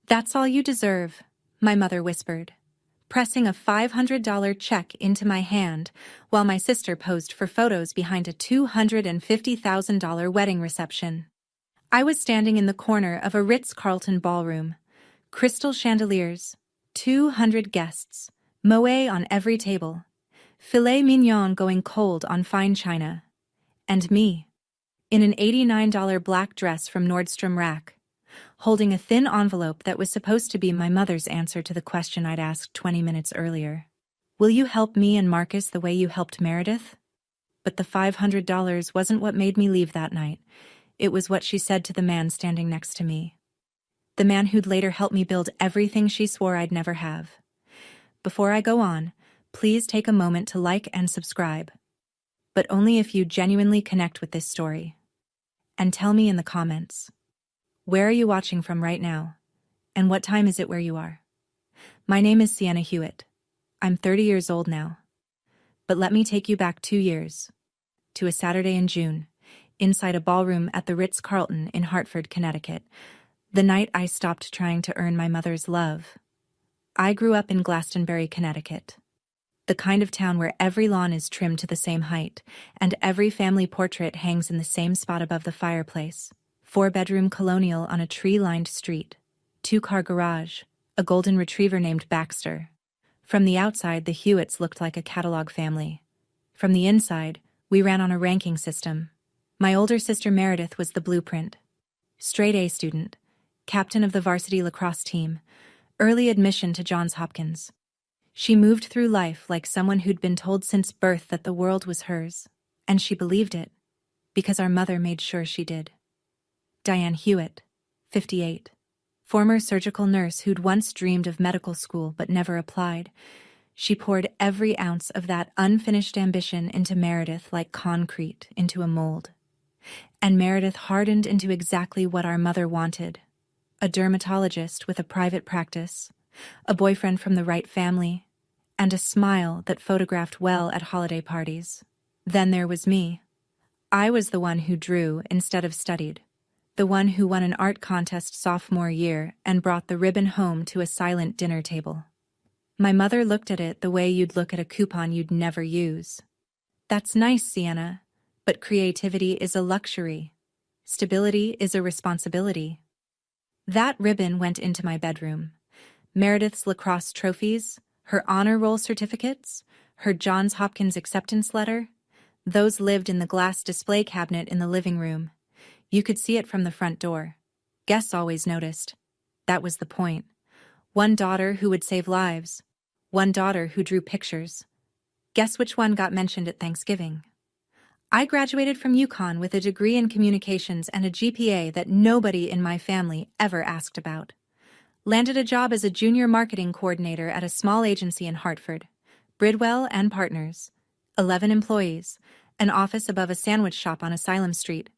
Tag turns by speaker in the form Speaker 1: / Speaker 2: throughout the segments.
Speaker 1: That's all you deserve, my mother whispered, pressing a $500 check into my hand while my sister posed for photos behind a $250,000 wedding reception. I was standing in the corner of a Ritz-Carlton ballroom. Crystal chandeliers, 200 guests, Moët on every table, filet mignon going cold on fine china. And me, in an $89 black dress from Nordstrom Rack, holding a thin envelope that was supposed to be my mother's answer to the question I'd asked 20 minutes earlier. Will you help me and Marcus the way you helped Meredith? But the $500 wasn't what made me leave that night. It was what she said to the man standing next to me. The man who'd later help me build everything she swore I'd never have. Before I go on, please take a moment to like and subscribe. But only if you genuinely connect with this story. And tell me in the comments. Where are you watching from right now? And what time is it where you are? My name is Sienna Hewitt. I'm 30 years old now. But let me take you back 2 years. To a Saturday in June, inside a ballroom at the Ritz-Carlton in Hartford, Connecticut, the night I stopped trying to earn my mother's love. I grew up in Glastonbury, Connecticut. The kind of town where every lawn is trimmed to the same height, and every family portrait hangs in the same spot above the fireplace. 4-bedroom colonial on a tree-lined street, 2-car garage, a golden retriever named Baxter. From the outside, the Hewitts looked like a catalog family. From the inside, we ran on a ranking system. My older sister Meredith was the blueprint. Straight A student, captain of the varsity lacrosse team, early admission to Johns Hopkins. She moved through life like someone who'd been told since birth that the world was hers, and she believed it, because our mother made sure she did. Diane Hewitt, 58, former surgical nurse who'd once dreamed of medical school but never applied. She poured every ounce of that unfinished ambition into Meredith like concrete into a mold. And Meredith hardened into exactly what our mother wanted. A dermatologist with a private practice, a boyfriend from the right family, and a smile that photographed well at holiday parties. Then there was me. I was the one who drew instead of studied. The one who won an art contest sophomore year and brought the ribbon home to a silent dinner table. My mother looked at it the way you'd look at a coupon you'd never use. That's nice, Sienna, but creativity is a luxury. Stability is a responsibility. That ribbon went into my bedroom. Meredith's lacrosse trophies, her honor roll certificates, her Johns Hopkins acceptance letter, those lived in the glass display cabinet in the living room. You could see it from the front door. Guests always noticed. That was the point. One daughter who would save lives. One daughter who drew pictures. Guess which one got mentioned at Thanksgiving? I graduated from UConn with a degree in communications and a GPA that nobody in my family ever asked about. Landed a job as a junior marketing coordinator at a small agency in Hartford. Bridwell and Partners. 11 employees. An office above a sandwich shop on Asylum Street.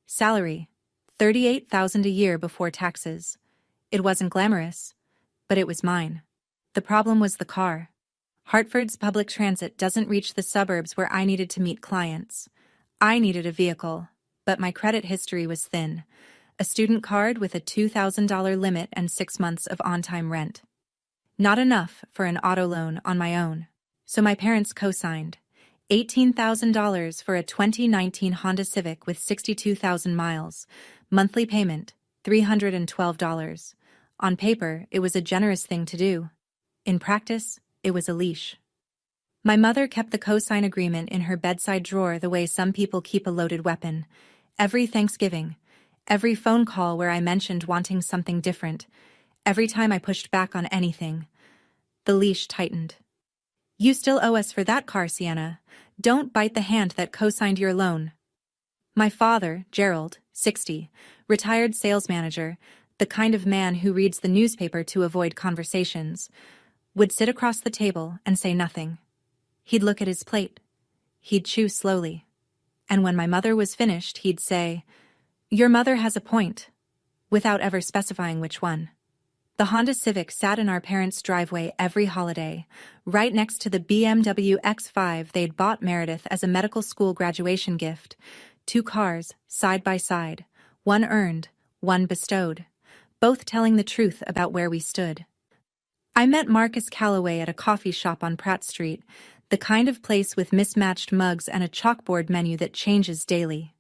Speaker 1: Salary, $38,000 a year before taxes. It wasn't glamorous, but it was mine. The problem was the car. Hartford's public transit doesn't reach the suburbs where I needed to meet clients. I needed a vehicle, but my credit history was thin. A student card with a $2,000 limit and 6 months of on-time rent. Not enough for an auto loan on my own. So my parents co-signed. $18,000 for a 2019 Honda Civic with 62,000 miles. Monthly payment, $312. On paper, it was a generous thing to do. In practice, it was a leash. My mother kept the co-sign agreement in her bedside drawer the way some people keep a loaded weapon. Every Thanksgiving, every phone call where I mentioned wanting something different, every time I pushed back on anything, the leash tightened. You still owe us for that car, Sienna. Don't bite the hand that co-signed your loan. My father, Gerald, 60, retired sales manager, the kind of man who reads the newspaper to avoid conversations, would sit across the table and say nothing. He'd look at his plate. He'd chew slowly. And when my mother was finished, he'd say, "Your mother has a point," without ever specifying which one. The Honda Civic sat in our parents' driveway every holiday, right next to the BMW X5 they'd bought Meredith as a medical school graduation gift. 2 cars, side by side, one earned, one bestowed. both telling the truth about where we stood. I met Marcus Calloway at a coffee shop on Pratt Street, the kind of place with mismatched mugs and a chalkboard menu that changes daily.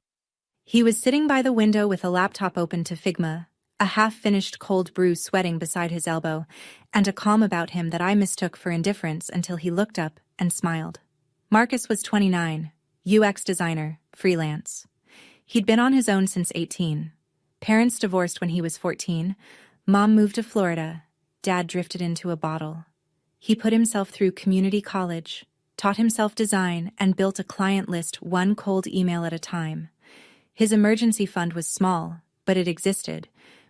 Speaker 1: He was sitting by the window with a laptop open to Figma, a half-finished cold brew sweating beside his elbow, and a calm about him that I mistook for indifference until he looked up and smiled. Marcus was 29, UX designer, freelance. He'd been on his own since 18. Parents divorced when he was 14, Mom moved to Florida, Dad drifted into a bottle. He put himself through community college, taught himself design, and built a client list one cold email at a time. His emergency fund was small, but it existed,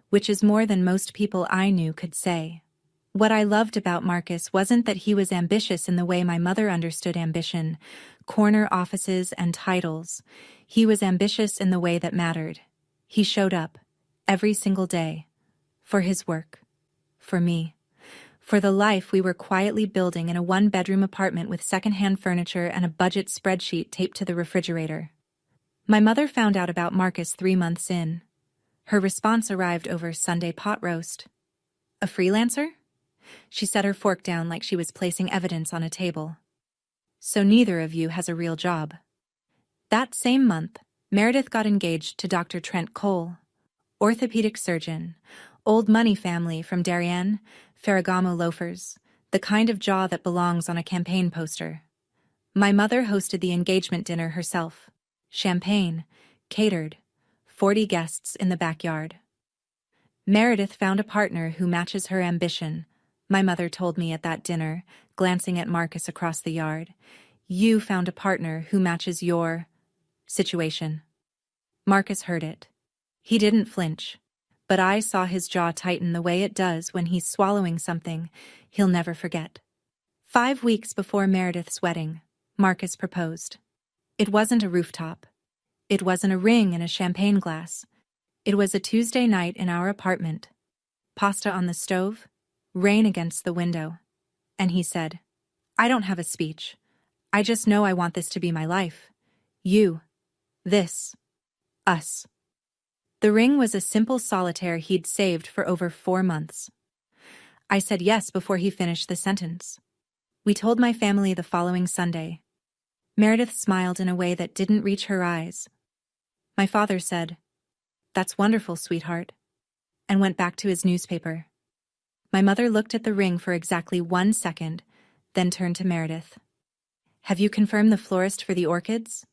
Speaker 1: which is more than most people I knew could say. What I loved about Marcus wasn't that he was ambitious in the way my mother understood ambition, corner offices and titles. He was ambitious in the way that mattered. He showed up, every single day, for his work, for me, for the life we were quietly building in a one-bedroom apartment with secondhand furniture and a budget spreadsheet taped to the refrigerator. My mother found out about Marcus 3 months in. Her response arrived over Sunday pot roast. A freelancer? She set her fork down like she was placing evidence on a table. So neither of you has a real job. That same month, Meredith got engaged to Dr. Trent Cole, orthopedic surgeon, old money family from Darien, Ferragamo loafers, the kind of jaw that belongs on a campaign poster. My mother hosted the engagement dinner herself. Champagne, catered, 40 guests in the backyard. Meredith found a partner who matches her ambition, my mother told me at that dinner, glancing at Marcus across the yard. You found a partner who matches your situation. Marcus heard it. He didn't flinch, but I saw his jaw tighten the way it does when he's swallowing something he'll never forget. 5 weeks before Meredith's wedding, Marcus proposed. It wasn't a rooftop. It wasn't a ring in a champagne glass. It was a Tuesday night in our apartment. Pasta on the stove, rain against the window. And he said, I don't have a speech. I just know I want this to be my life. You. This. Us. The ring was a simple solitaire he'd saved for over 4 months. I said yes before he finished the sentence. We told my family the following Sunday. Meredith smiled in a way that didn't reach her eyes. My father said, That's wonderful, sweetheart, and went back to his newspaper. My mother looked at the ring for exactly 1 second, then turned to Meredith. Have you confirmed the florist for the orchids?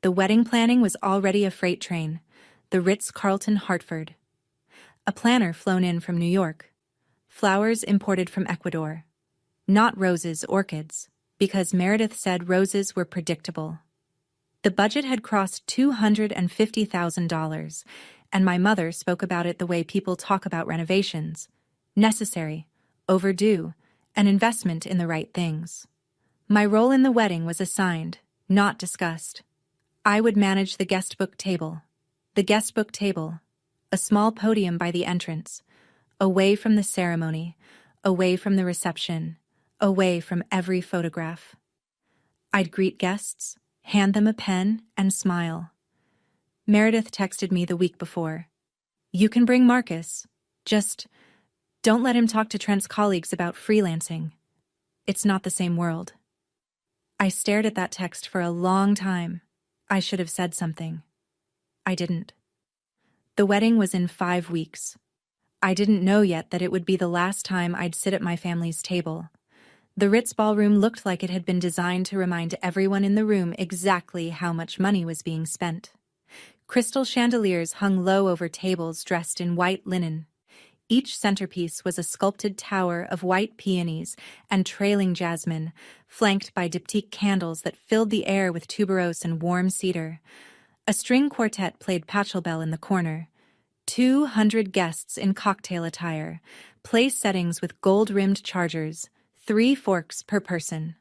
Speaker 1: The wedding planning was already a freight train, the Ritz-Carlton Hartford. A planner flown in from New York. Flowers imported from Ecuador. Not roses, orchids, because Meredith said roses were predictable. The budget had crossed $250,000, and my mother spoke about it the way people talk about renovations. Necessary, overdue, an investment in the right things. My role in the wedding was assigned, not discussed. I would manage the guest book table. The guest book table, a small podium by the entrance, away from the ceremony, away from the reception, away from every photograph. I'd greet guests, hand them a pen, and smile. Meredith texted me the week before. You can bring Marcus. Just don't let him talk to Trent's colleagues about freelancing. It's not the same world. I stared at that text for a long time. I should have said something. I didn't. The wedding was in 5 weeks. I didn't know yet that it would be the last time I'd sit at my family's table. The Ritz ballroom looked like it had been designed to remind everyone in the room exactly how much money was being spent. Crystal chandeliers hung low over tables dressed in white linen. Each centerpiece was a sculpted tower of white peonies and trailing jasmine, flanked by diptyque candles that filled the air with tuberose and warm cedar. A string quartet played Pachelbel in the corner. 200 guests in cocktail attire, place settings with gold-rimmed chargers, 3 forks per person.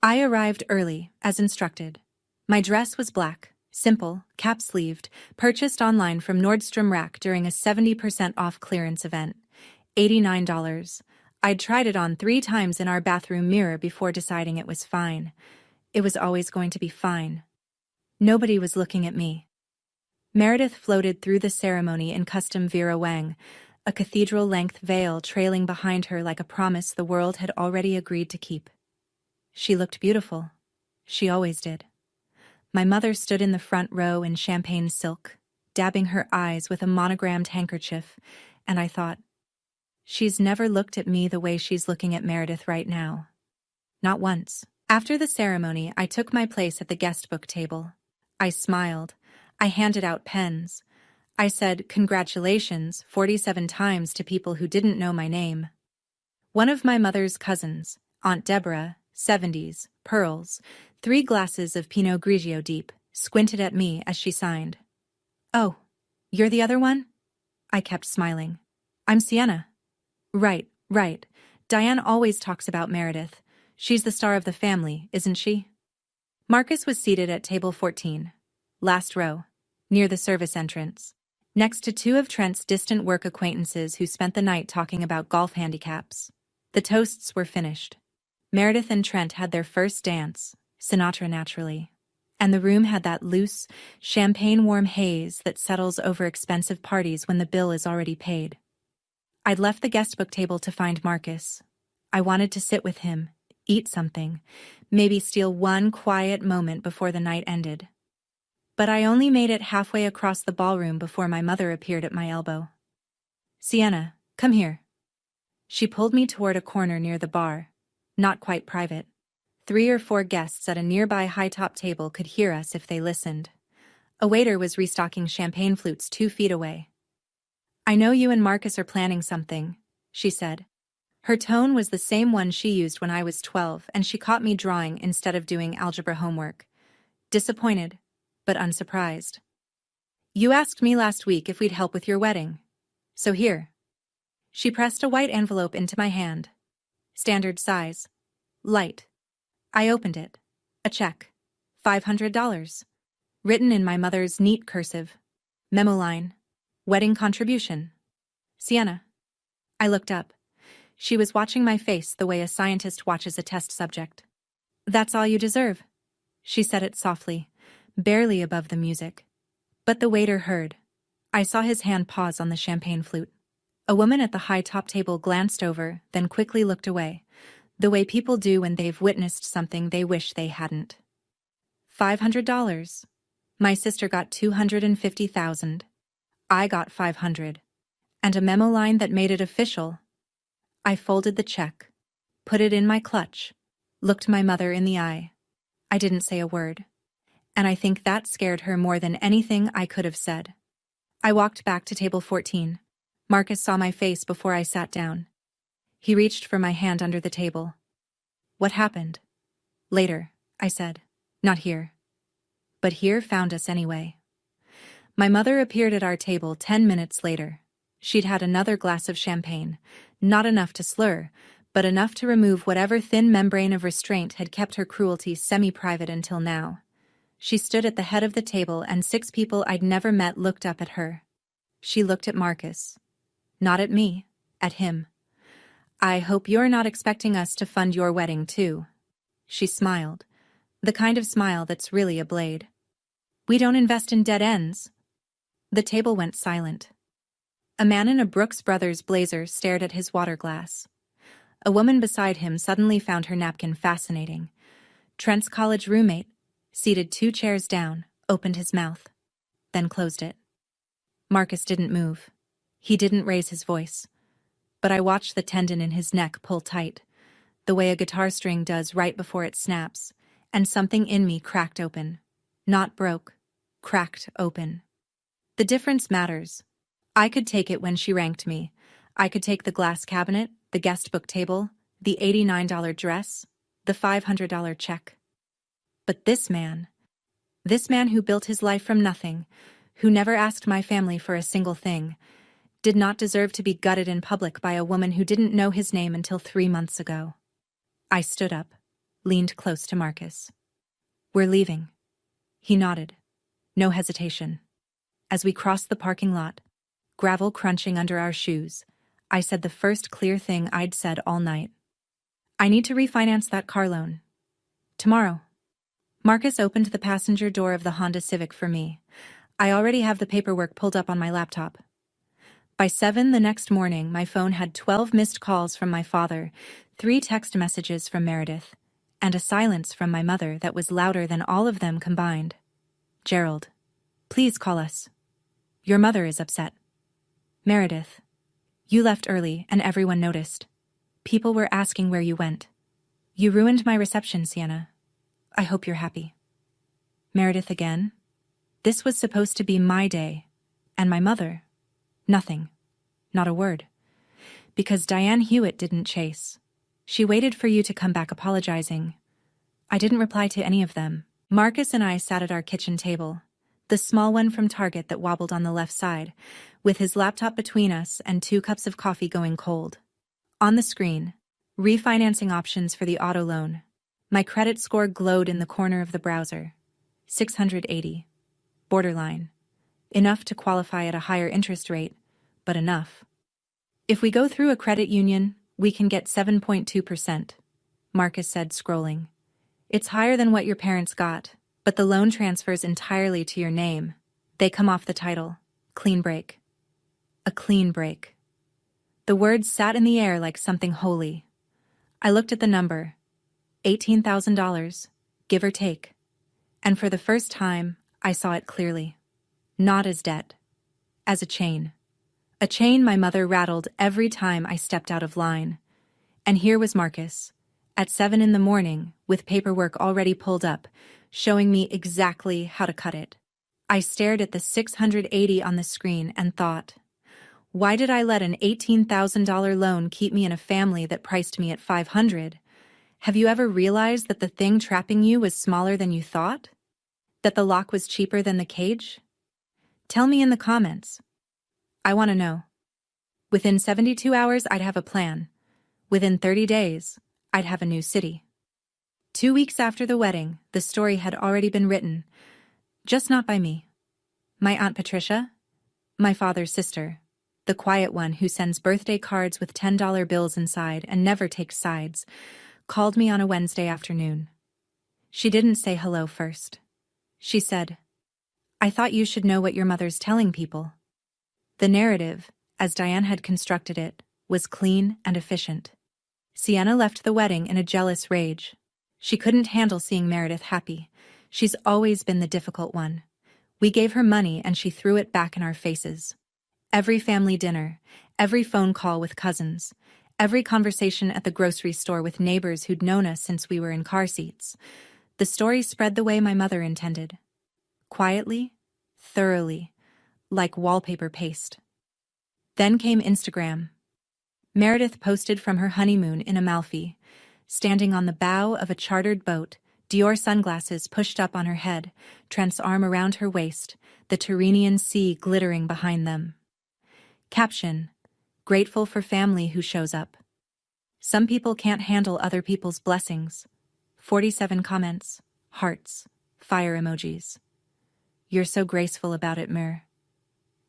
Speaker 1: I arrived early, as instructed. My dress was black, simple, cap-sleeved, purchased online from Nordstrom Rack during a 70% off clearance event. $89. I'd tried it on 3 times in our bathroom mirror before deciding it was fine. It was always going to be fine. Nobody was looking at me. Meredith floated through the ceremony in custom Vera Wang, a cathedral-length veil trailing behind her like a promise the world had already agreed to keep. She looked beautiful. She always did. My mother stood in the front row in champagne silk, dabbing her eyes with a monogrammed handkerchief, and I thought, she's never looked at me the way she's looking at Meredith right now. Not once. After the ceremony, I took my place at the guest book table. I smiled. I handed out pens. I said, "Congratulations," 47 times to people who didn't know my name. One of my mother's cousins, Aunt Deborah, 70s, pearls, 3 glasses of Pinot Grigio deep, squinted at me as she signed. "Oh, you're the other one?" I kept smiling. "I'm Sienna." Right. Diane always talks about Meredith. She's the star of the family, isn't she?" Marcus was seated at table 14, last row, near the service entrance, next to 2 of Trent's distant work acquaintances who spent the night talking about golf handicaps. The toasts were finished. Meredith and Trent had their first dance, Sinatra naturally, and the room had that loose, champagne-warm haze that settles over expensive parties when the bill is already paid. I'd left the guest book table to find Marcus. I wanted to sit with him, eat something, maybe steal one quiet moment before the night ended. But I only made it halfway across the ballroom before my mother appeared at my elbow. "Sienna, come here." She pulled me toward a corner near the bar, not quite private. 3 or 4 guests at a nearby high-top table could hear us if they listened. A waiter was restocking champagne flutes 2 feet away. "I know you and Marcus are planning something," she said. Her tone was the same one she used when I was 12, and she caught me drawing instead of doing algebra homework. Disappointed, but unsurprised. "You asked me last week if we'd help with your wedding. So here." She pressed a white envelope into my hand. Standard size. Light. I opened it. A check. $500. Written in my mother's neat cursive. Memo line. Wedding contribution. Sienna. I looked up. She was watching my face the way a scientist watches a test subject. "That's all you deserve." She said it softly, barely above the music. But the waiter heard. I saw his hand pause on the champagne flute. A woman at the high-top table glanced over, then quickly looked away, the way people do when they've witnessed something they wish they hadn't. $500. My sister got $250,000. I got $500. And a memo line that made it official. I folded the check, put it in my clutch, looked my mother in the eye. I didn't say a word. And I think that scared her more than anything I could have said. I walked back to table 14. Marcus saw my face before I sat down. He reached for my hand under the table. "What happened?" "Later," I said. "Not here." But here found us anyway. My mother appeared at our table 10 minutes later. She'd had another glass of champagne, not enough to slur, but enough to remove whatever thin membrane of restraint had kept her cruelty semi-private until now. She stood at the head of the table and 6 people I'd never met looked up at her. She looked at Marcus. Not at me, at him. "I hope you're not expecting us to fund your wedding too." She smiled, the kind of smile that's really a blade. "We don't invest in dead ends." The table went silent. A man in a Brooks Brothers blazer stared at his water glass. A woman beside him suddenly found her napkin fascinating. Trent's college roommate, seated 2 chairs down, opened his mouth, then closed it. Marcus didn't move. He didn't raise his voice. But I watched the tendon in his neck pull tight, the way a guitar string does right before it snaps, and something in me cracked open. Not broke, cracked open. The difference matters. I could take it when she ranked me. I could take the glass cabinet, the guest book table, the $89 dress, the $500 check. But this man who built his life from nothing, who never asked my family for a single thing, did not deserve to be gutted in public by a woman who didn't know his name until 3 months ago. I stood up, leaned close to Marcus. "We're leaving." He nodded. No hesitation. As we crossed the parking lot, gravel crunching under our shoes, I said the first clear thing I'd said all night. "I need to refinance that car loan. Tomorrow." Marcus opened the passenger door of the Honda Civic for me. "I already have the paperwork pulled up on my laptop." By 7 the next morning, my phone had 12 missed calls from my father, 3 text messages from Meredith, and a silence from my mother that was louder than all of them combined. Gerald, please call us. Your mother is upset. Meredith, you left early and everyone noticed. People were asking where you went. You ruined my reception, Sienna. I hope you're happy. Meredith again? This was supposed to be my day. And my mother? Nothing. Not a word. Because Diane Hewitt didn't chase. She waited for you to come back apologizing. I didn't reply to any of them. Marcus and I sat at our kitchen table, the small one from Target that wobbled on the left side, with his laptop between us and 2 cups of coffee going cold. On the screen, refinancing options for the auto loan. My credit score glowed in the corner of the browser. 680. Borderline. Enough to qualify at a higher interest rate, but enough. If we go through a credit union, we can get 7.2%, Marcus said, scrolling. It's higher than what your parents got, but the loan transfers entirely to your name. They come off the title. Clean break. A clean break. The words sat in the air like something holy. I looked at the number. $18,000, give or take. And for the first time, I saw it clearly. Not as debt. As a chain. A chain my mother rattled every time I stepped out of line. And here was Marcus, at 7 in the morning, with paperwork already pulled up, showing me exactly how to cut it. I stared at the 680 on the screen and thought, why did I let an $18,000 loan keep me in a family that priced me at $500? Have you ever realized that the thing trapping you was smaller than you thought? That the lock was cheaper than the cage? Tell me in the comments. I want to know. Within 72 hours, I'd have a plan. Within 30 days, I'd have a new city. 2 weeks after the wedding, the story had already been written, just not by me. My Aunt Patricia, my father's sister, the quiet one who sends birthday cards with $10 bills inside and never takes sides, called me on a Wednesday afternoon. She didn't say hello first. She said, I thought you should know what your mother's telling people. The narrative, as Diane had constructed it, was clean and efficient. Sienna left the wedding in a jealous rage. She couldn't handle seeing Meredith happy. She's always been the difficult one. We gave her money and she threw it back in our faces. Every family dinner, every phone call with cousins, every conversation at the grocery store with neighbors who'd known us since we were in car seats. The story spread the way my mother intended. Quietly, thoroughly, like wallpaper paste. Then came Instagram. Meredith posted from her honeymoon in Amalfi, standing on the bow of a chartered boat, Dior sunglasses pushed up on her head, Trent's arm around her waist, the Tyrrhenian Sea glittering behind them. Caption: grateful for family who shows up. Some people can't handle other people's blessings. 47 comments, hearts, fire emojis. You're so graceful about it, Mer.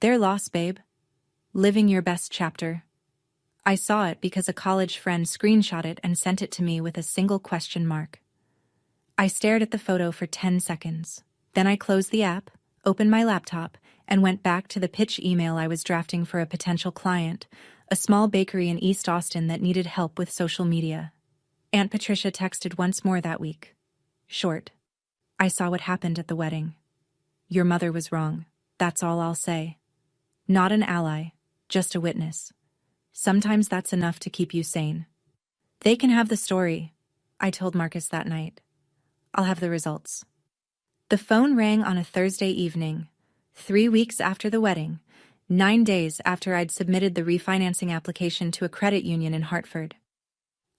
Speaker 1: Their loss, babe. Living your best chapter. I saw it because a college friend screenshot it and sent it to me with a single question mark. I stared at the photo for 10 seconds. Then I closed the app, opened my laptop, and went back to the pitch email I was drafting for a potential client, a small bakery in East Austin that needed help with social media. Aunt Patricia texted once more that week. Short. I saw what happened at the wedding. Your mother was wrong. That's all I'll say. Not an ally, just a witness. Sometimes that's enough to keep you sane. They can have the story, I told Marcus that night. I'll have the results. The phone rang on a Thursday evening, 3 weeks after the wedding, 9 days after I'd submitted the refinancing application to a credit union in Hartford.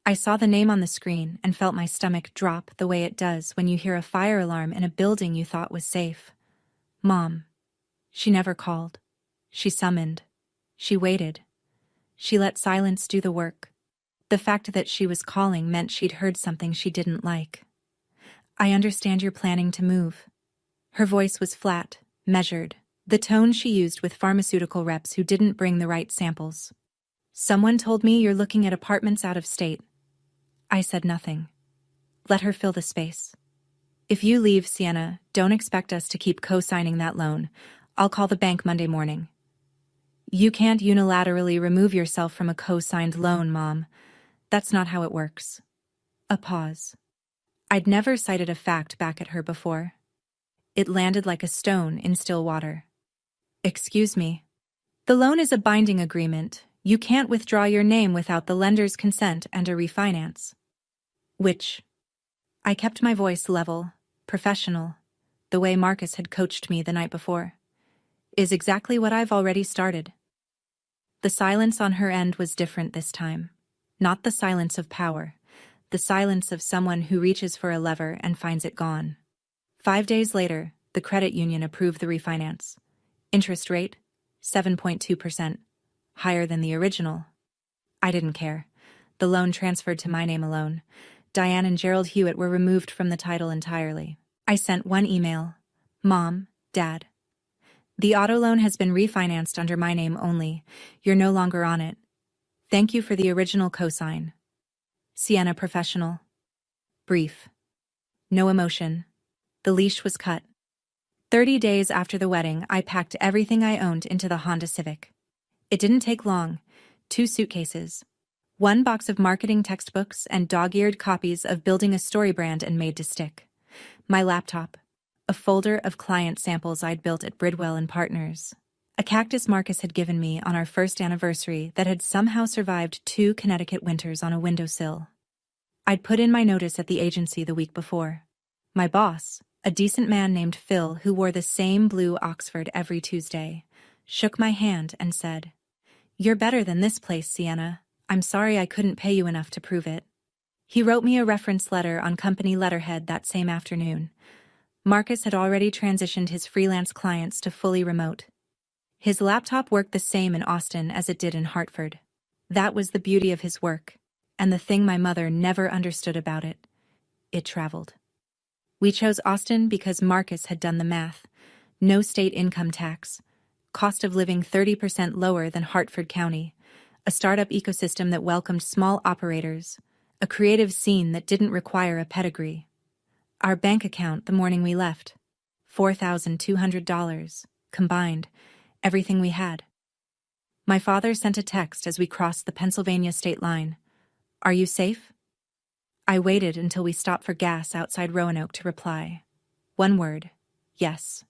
Speaker 1: I saw the name on the screen and felt my stomach drop the way it does when you hear a fire alarm in a building you thought was safe. Mom. She never called. She summoned. She waited. She let silence do the work. The fact that she was calling meant she'd heard something she didn't like. I understand you're planning to move. Her voice was flat, measured, the tone she used with pharmaceutical reps who didn't bring the right samples. Someone told me you're looking at apartments out of state. I said nothing. Let her fill the space. If you leave, Sienna, don't expect us to keep co-signing that loan. I'll call the bank Monday morning. You can't unilaterally remove yourself from a co-signed loan, Mom. That's not how it works. A pause. I'd never cited a fact back at her before. It landed like a stone in still water. Excuse me. The loan is a binding agreement. You can't withdraw your name without the lender's consent and a refinance. Which? I kept my voice level, professional, the way Marcus had coached me the night before. Is exactly what I've already started. The silence on her end was different this time. Not the silence of power. The silence of someone who reaches for a lever and finds it gone. 5 days later, the credit union approved the refinance. Interest rate, 7.2%, higher than the original. I didn't care. The loan transferred to my name alone. Diane and Gerald Hewitt were removed from the title entirely. I sent one email. Mom, Dad. The auto loan has been refinanced under my name only. You're no longer on it. Thank you for the original cosign. Sienna Professional. Brief. No emotion. The leash was cut. 30 days after the wedding, I packed everything I owned into the Honda Civic. It didn't take long. 2 suitcases. 1 box of marketing textbooks and dog-eared copies of Building a Story Brand and Made to Stick. My laptop. A folder of client samples I'd built at Bridwell and Partners. A cactus Marcus had given me on our first anniversary that had somehow survived 2 Connecticut winters on a windowsill. I'd put in my notice at the agency the week before. My boss, a decent man named Phil who wore the same blue Oxford every Tuesday, shook my hand and said, "You're better than this place, Sienna. I'm sorry I couldn't pay you enough to prove it." He wrote me a reference letter on company letterhead that same afternoon. Marcus had already transitioned his freelance clients to fully remote. His laptop worked the same in Austin as it did in Hartford. That was the beauty of his work, and the thing my mother never understood about it. It traveled. We chose Austin because Marcus had done the math. No state income tax. Cost of living 30% lower than Hartford County. A startup ecosystem that welcomed small operators. A creative scene that didn't require a pedigree. Our bank account the morning we left. $4,200, combined. Everything we had. My father sent a text as we crossed the Pennsylvania state line. "Are you safe?" I waited until we stopped for gas outside Roanoke to reply. One word, yes.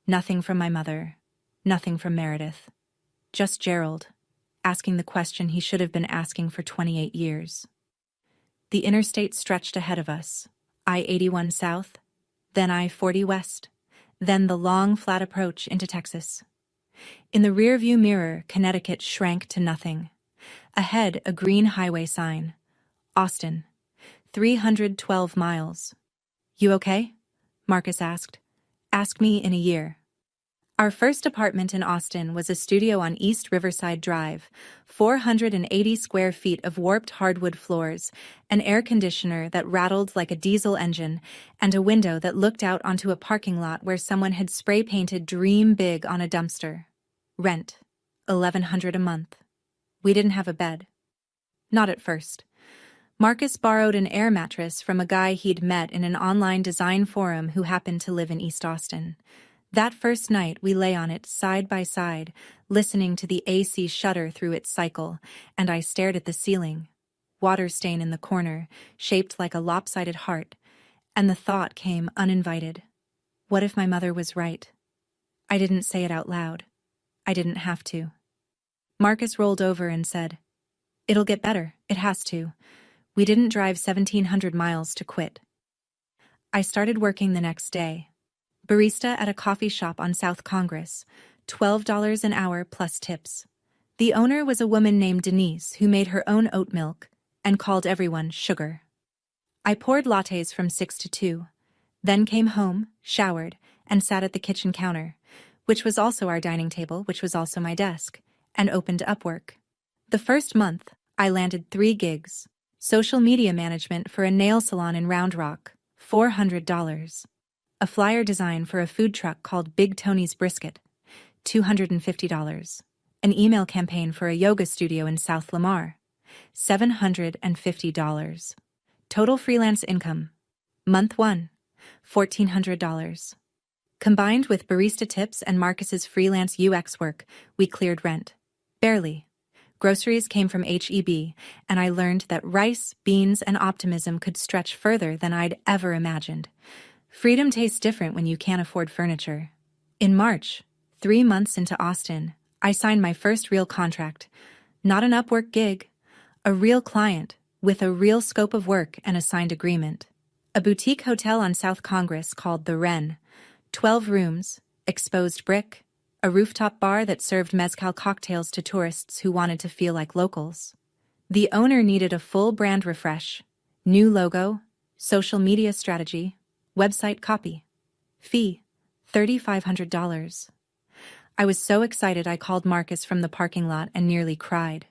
Speaker 1: Nothing from my mother. Nothing from Meredith. Just Gerald, asking the question he should have been asking for 28 years. The interstate stretched ahead of us. I-81 south, then I-40 west, then the long, flat approach into Texas. In the rearview mirror, Connecticut shrank to nothing. Ahead, a green highway sign. Austin. 312 miles. "You okay?" Marcus asked. "Ask me in a year." Our first apartment in Austin was a studio on East Riverside Drive, 480 square feet of warped hardwood floors, an air conditioner that rattled like a diesel engine, and a window that looked out onto a parking lot where someone had spray-painted "Dream Big" on a dumpster. Rent, $1,100 a month. We didn't have a bed. Not at first. Marcus borrowed an air mattress from a guy he'd met in an online design forum who happened to live in East Austin. That first night, we lay on it side by side, listening to the AC shudder through its cycle, and I stared at the ceiling. Water stain in the corner, shaped like a lopsided heart, and the thought came uninvited. What if my mother was right? I didn't say it out loud. I didn't have to. Marcus rolled over and said, "It'll get better, it has to. We didn't drive 1,700 miles to quit." I started working the next day. Barista at a coffee shop on South Congress, $12 an hour plus tips. The owner was a woman named Denise who made her own oat milk and called everyone sugar. I poured lattes from 6 to 2, then came home, showered, and sat at the kitchen counter, which was also our dining table, which was also my desk, and opened Upwork. The first month, I landed 3 gigs. Social media management for a nail salon in Round Rock, $400. A flyer design for a food truck called Big Tony's Brisket, $250. An email campaign for a yoga studio in South Lamar, $750. Total freelance income. Month 1, $1,400. Combined with barista tips and Marcus's freelance UX work, we cleared rent. Barely. Groceries came from H-E-B, and I learned that rice, beans, and optimism could stretch further than I'd ever imagined. Freedom tastes different when you can't afford furniture. In March, 3 months into Austin, I signed my first real contract. Not an Upwork gig. A real client, with a real scope of work and a signed agreement. A boutique hotel on South Congress called The Wren. 12 rooms, exposed brick, a rooftop bar that served mezcal cocktails to tourists who wanted to feel like locals. The owner needed a full brand refresh, new logo, social media strategy, website copy. Fee, $3,500. I was so excited I called Marcus from the parking lot and nearly cried.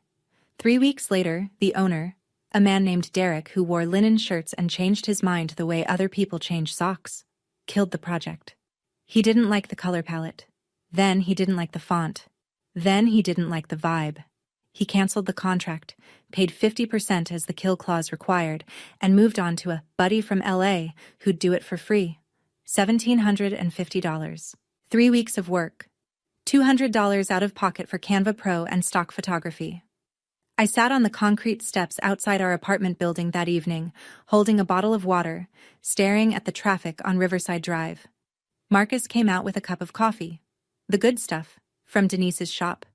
Speaker 1: 3 weeks later, the owner, a man named Derek who wore linen shirts and changed his mind the way other people change socks, killed the project. He didn't like the color palette. Then he didn't like the font. Then he didn't like the vibe. He canceled the contract, paid 50% as the kill clause required, and moved on to a buddy from LA who'd do it for free. $1,750. 3 weeks of work. $200 out of pocket for Canva Pro and stock photography. I sat on the concrete steps outside our apartment building that evening, holding a bottle of water, staring at the traffic on Riverside Drive. Marcus came out with a cup of coffee. The good stuff, from Denise's shop,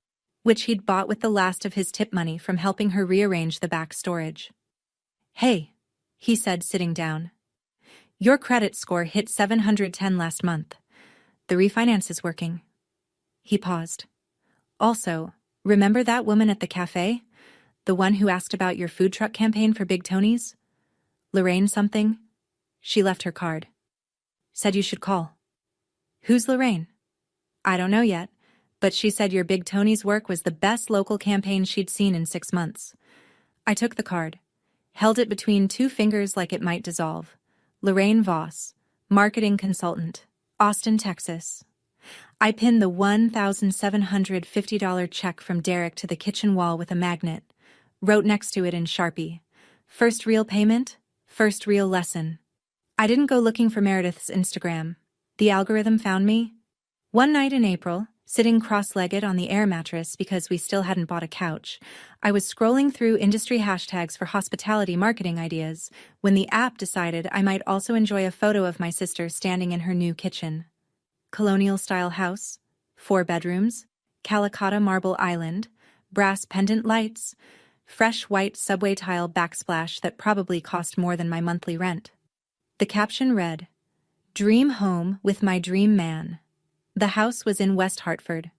Speaker 1: which he'd bought with the last of his tip money from helping her rearrange the back storage. "Hey," he said, sitting down. "Your credit score hit 710 last month. The refinance is working." He paused. "Also, remember that woman at the cafe? The one who asked about your food truck campaign for Big Tony's? Lorraine something? She left her card. Said you should call." "Who's Lorraine?" "I don't know yet, but she said your Big Tony's work was the best local campaign she'd seen in 6 months." I took the card, held it between 2 fingers like it might dissolve. Lorraine Voss, marketing consultant, Austin, Texas. I pinned the $1,750 check from Derek to the kitchen wall with a magnet, wrote next to it in Sharpie, "First real payment, first real lesson." I didn't go looking for Meredith's Instagram. The algorithm found me. One night in April, sitting cross-legged on the air mattress because we still hadn't bought a couch, I was scrolling through industry hashtags for hospitality marketing ideas when the app decided I might also enjoy a photo of my sister standing in her new kitchen. Colonial-style house, 4 bedrooms, Calicotta marble island, brass pendant lights, fresh white subway tile backsplash that probably cost more than my monthly rent. The caption read, "Dream home with my dream man." The house was in West Hartford.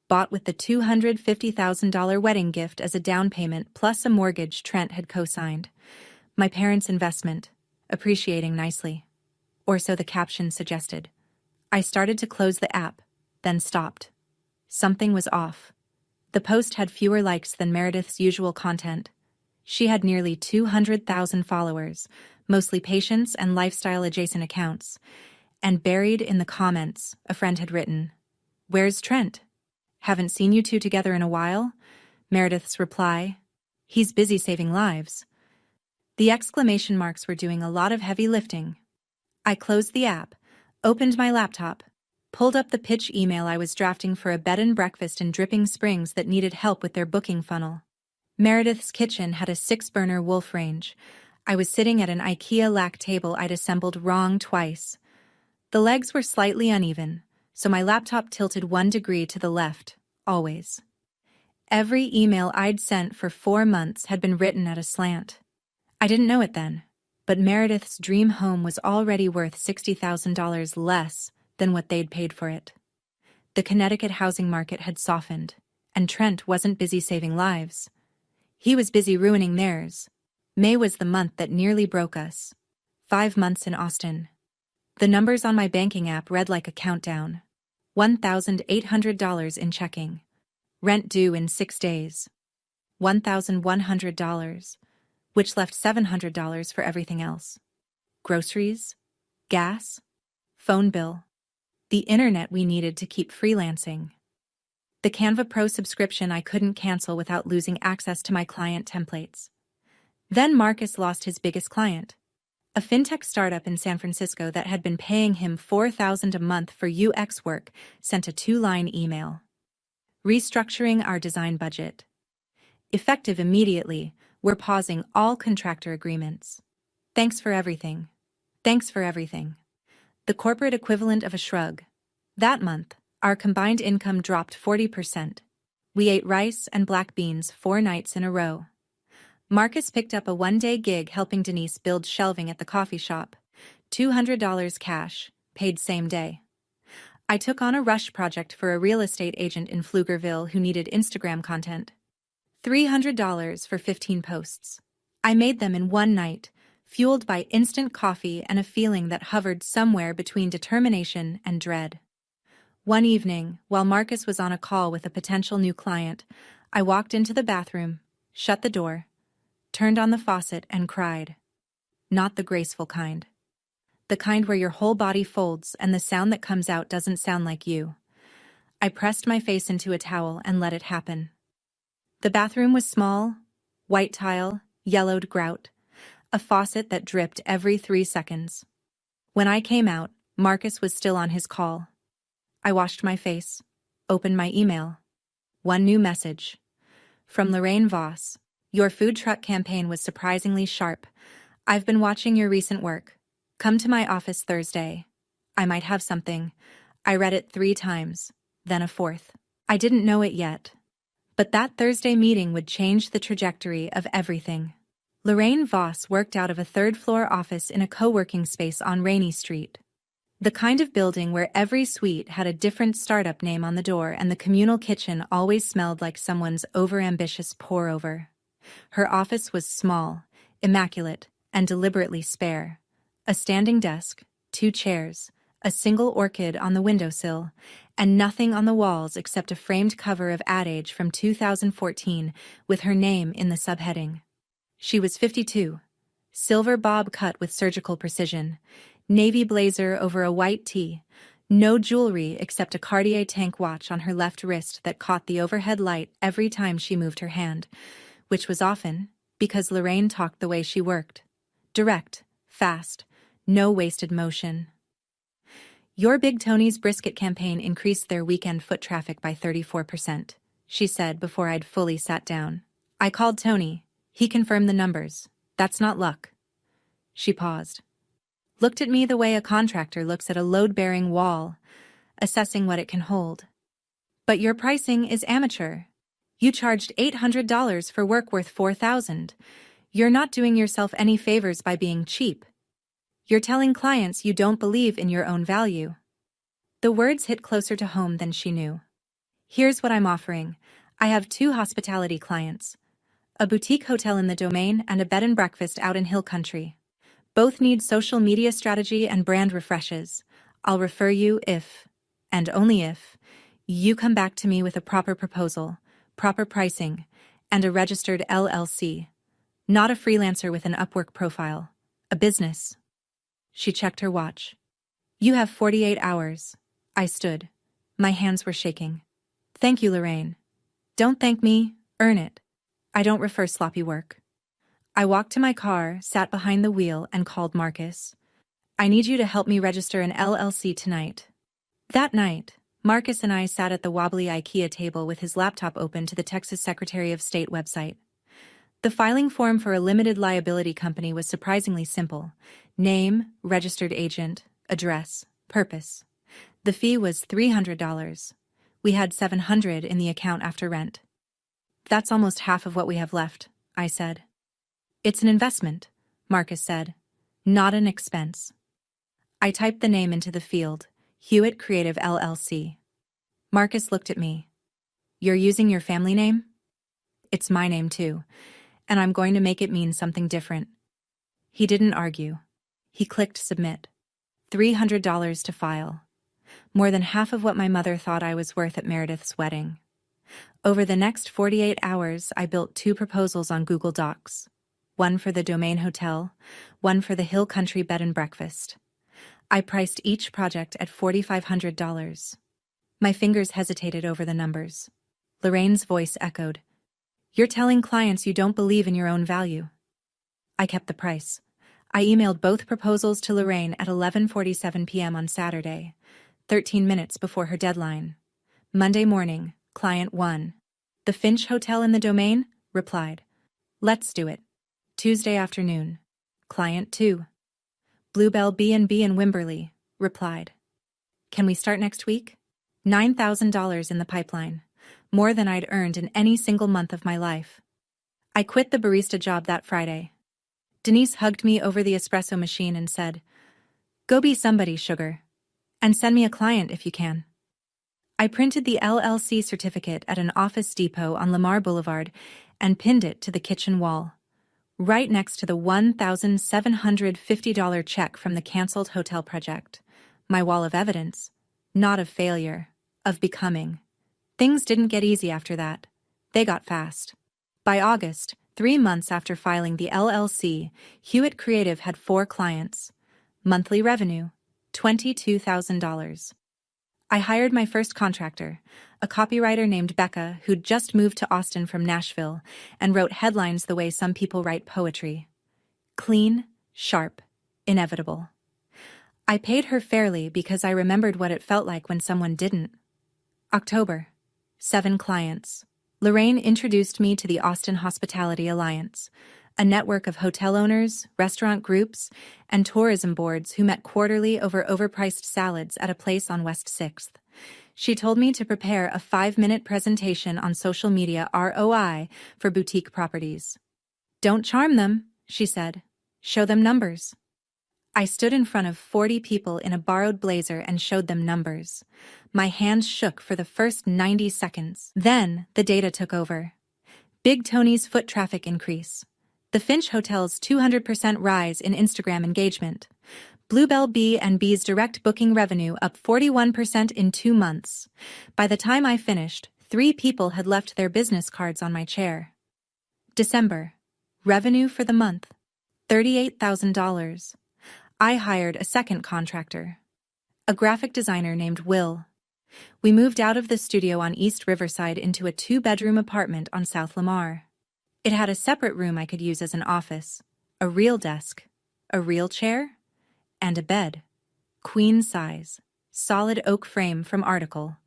Speaker 1: Bought with the $250,000 wedding gift as a down payment plus a mortgage Trent had co-signed. My parents' investment, appreciating nicely. Or so the caption suggested. I started to close the app, then stopped. Something was off. The post had fewer likes than Meredith's usual content. She had nearly 200,000 followers, mostly patients and lifestyle-adjacent accounts. And buried in the comments, a friend had written, "Where's Trent? Haven't seen you two together in a while?" Meredith's reply, "He's busy saving lives." The exclamation marks were doing a lot of heavy lifting. I closed the app, opened my laptop, pulled up the pitch email I was drafting for a bed and breakfast in Dripping Springs that needed help with their booking funnel. Meredith's kitchen had a 6-burner Wolf range. I was sitting at an IKEA lac table I'd assembled wrong twice. The legs were slightly uneven, so my laptop tilted 1 degree to the left, always. Every email I'd sent for 4 months had been written at a slant. I didn't know it then, but Meredith's dream home was already worth $60,000 less than what they'd paid for it. The Connecticut housing market had softened, and Trent wasn't busy saving lives. He was busy ruining theirs. May was the month that nearly broke us. 5 months in Austin. The numbers on my banking app read like a countdown. $1,800 in checking. Rent due in 6 days. $1,100, which left $700 for everything else. Groceries, gas, phone bill, the internet we needed to keep freelancing. The Canva Pro subscription I couldn't cancel without losing access to my client templates. Then Marcus lost his biggest client. A fintech startup in San Francisco that had been paying him $4,000 a month for UX work sent a 2-line email. restructuring our design budget. Effective immediately, we're pausing all contractor agreements. Thanks for everything. Thanks for everything. The corporate equivalent of a shrug. That month, our combined income dropped 40%. We ate rice and black beans 4 nights in a row. Marcus picked up a one-day gig helping Denise build shelving at the coffee shop. $200 cash, paid same day. I took on a rush project for a real estate agent in Pflugerville who needed Instagram content. $300 for 15 posts. I made them in one night, fueled by instant coffee and a feeling that hovered somewhere between determination and dread. One evening, while Marcus was on a call with a potential new client, I walked into the bathroom, shut the door, turned on the faucet and cried. Not the graceful kind. The kind where your whole body folds and the sound that comes out doesn't sound like you. I pressed my face into a towel and let it happen. The bathroom was small, white tile, yellowed grout, a faucet that dripped every 3 seconds. When I came out, Marcus was still on his call. I washed my face, opened my email. One new message. From Lorraine Voss. Your food truck campaign was surprisingly sharp. I've been watching your recent work. Come to my office Thursday. I might have something. I read it 3 times, then a 4th. I didn't know it yet. But that Thursday meeting would change the trajectory of everything. Lorraine Voss worked out of a 3rd-floor office in a co-working space on Rainey Street. The kind of building where every suite had a different startup name on the door and the communal kitchen always smelled like someone's overambitious pour-over. Her office was small, immaculate, and deliberately spare. A standing desk, 2 chairs, a single orchid on the windowsill, and nothing on the walls except a framed cover of Ad Age from 2014 with her name in the subheading. She was 52. Silver bob cut with surgical precision, navy blazer over a white tee, no jewelry except a Cartier tank watch on her left wrist that caught the overhead light every time she moved her hand, which was often because Lorraine talked the way she worked. Direct, fast, no wasted motion. Your Big Tony's brisket campaign increased their weekend foot traffic by 34%, she said before I'd fully sat down. I called Tony. He confirmed the numbers. That's not luck. She paused. Looked at me the way a contractor looks at a load-bearing wall, assessing what it can hold. But your pricing is amateur. You charged $800 for work worth $4,000. You're not doing yourself any favors by being cheap. You're telling clients you don't believe in your own value. The words hit closer to home than she knew. Here's what I'm offering. I have 2 hospitality clients. A boutique hotel in the Domain and a bed and breakfast out in Hill Country. Both need social media strategy and brand refreshes. I'll refer you if, and only if, you come back to me with a proper proposal, proper pricing, and a registered LLC. Not a freelancer with an Upwork profile. A business. She checked her watch. You have 48 hours. I stood. My hands were shaking. Thank you, Lorraine. Don't thank me, earn it. I don't refer sloppy work. I walked to my car, sat behind the wheel, and called Marcus. I need you to help me register an LLC tonight. That night, Marcus and I sat at the wobbly IKEA table with his laptop open to the Texas Secretary of State website. The filing form for a limited liability company was surprisingly simple. Name, registered agent, address, purpose. The fee was $300. We had $700 in the account after rent. That's almost half of what we have left, I said. It's an investment, Marcus said, not an expense. I typed the name into the field, Hewitt Creative LLC. Marcus looked at me. You're using your family name? It's my name too, and I'm going to make it mean something different. He didn't argue. He clicked submit. $300 to file. More than half of what my mother thought I was worth at Meredith's wedding. Over the next 48 hours, I built 2 proposals on Google Docs. One for the Domain Hotel, one for the Hill Country Bed and Breakfast. I priced each project at $4,500. My fingers hesitated over the numbers. Lorraine's voice echoed. You're telling clients you don't believe in your own value. I kept the price. I emailed both proposals to Lorraine at 11:47 p.m. on Saturday, 13 minutes before her deadline. Monday morning, Client 1. The Finch Hotel in the Domain? Replied. Let's do it. Tuesday afternoon. Client 2. Bluebell B&B in Wimberley. Replied. Can we start next week? $9,000 in the pipeline. More than I'd earned in any single month of my life. I quit the barista job that Friday. Denise hugged me over the espresso machine and said, "Go be somebody, sugar. And send me a client if you can." I printed the LLC certificate at an Office Depot on Lamar Boulevard and pinned it to the kitchen wall, right next to the $1,750 check from the canceled hotel project. My wall of evidence, not of failure, of becoming. Things didn't get easy after that. They got fast. By August, 3 months after filing the LLC, Hewitt Creative had 4 clients. Monthly revenue, $22,000. I hired my first contractor, a copywriter named Becca who'd just moved to Austin from Nashville and wrote headlines the way some people write poetry. Clean, sharp, inevitable. I paid her fairly because I remembered what it felt like when someone didn't. October. 7 clients. Lorraine introduced me to the Austin Hospitality Alliance, a network of hotel owners, restaurant groups, and tourism boards who met quarterly over overpriced salads at a place on West 6th. She told me to prepare a 5-minute presentation on social media ROI for boutique properties. Don't charm them, she said. Show them numbers. I stood in front of 40 people in a borrowed blazer and showed them numbers. My hands shook for the first 90 seconds. Then, the data took over. Big Tony's foot traffic increase. The Finch Hotel's 200% rise in Instagram engagement. Bluebell B&B's direct booking revenue up 41% in 2 months. By the time I finished, 3 people had left their business cards on my chair. December. Revenue for the month, $38,000. I hired a second contractor, a graphic designer named Will. We moved out of the studio on East Riverside into a 2-bedroom apartment on South Lamar. It had a separate room I could use as an office, a real desk, a real chair, and a bed, queen size, solid oak frame from Article,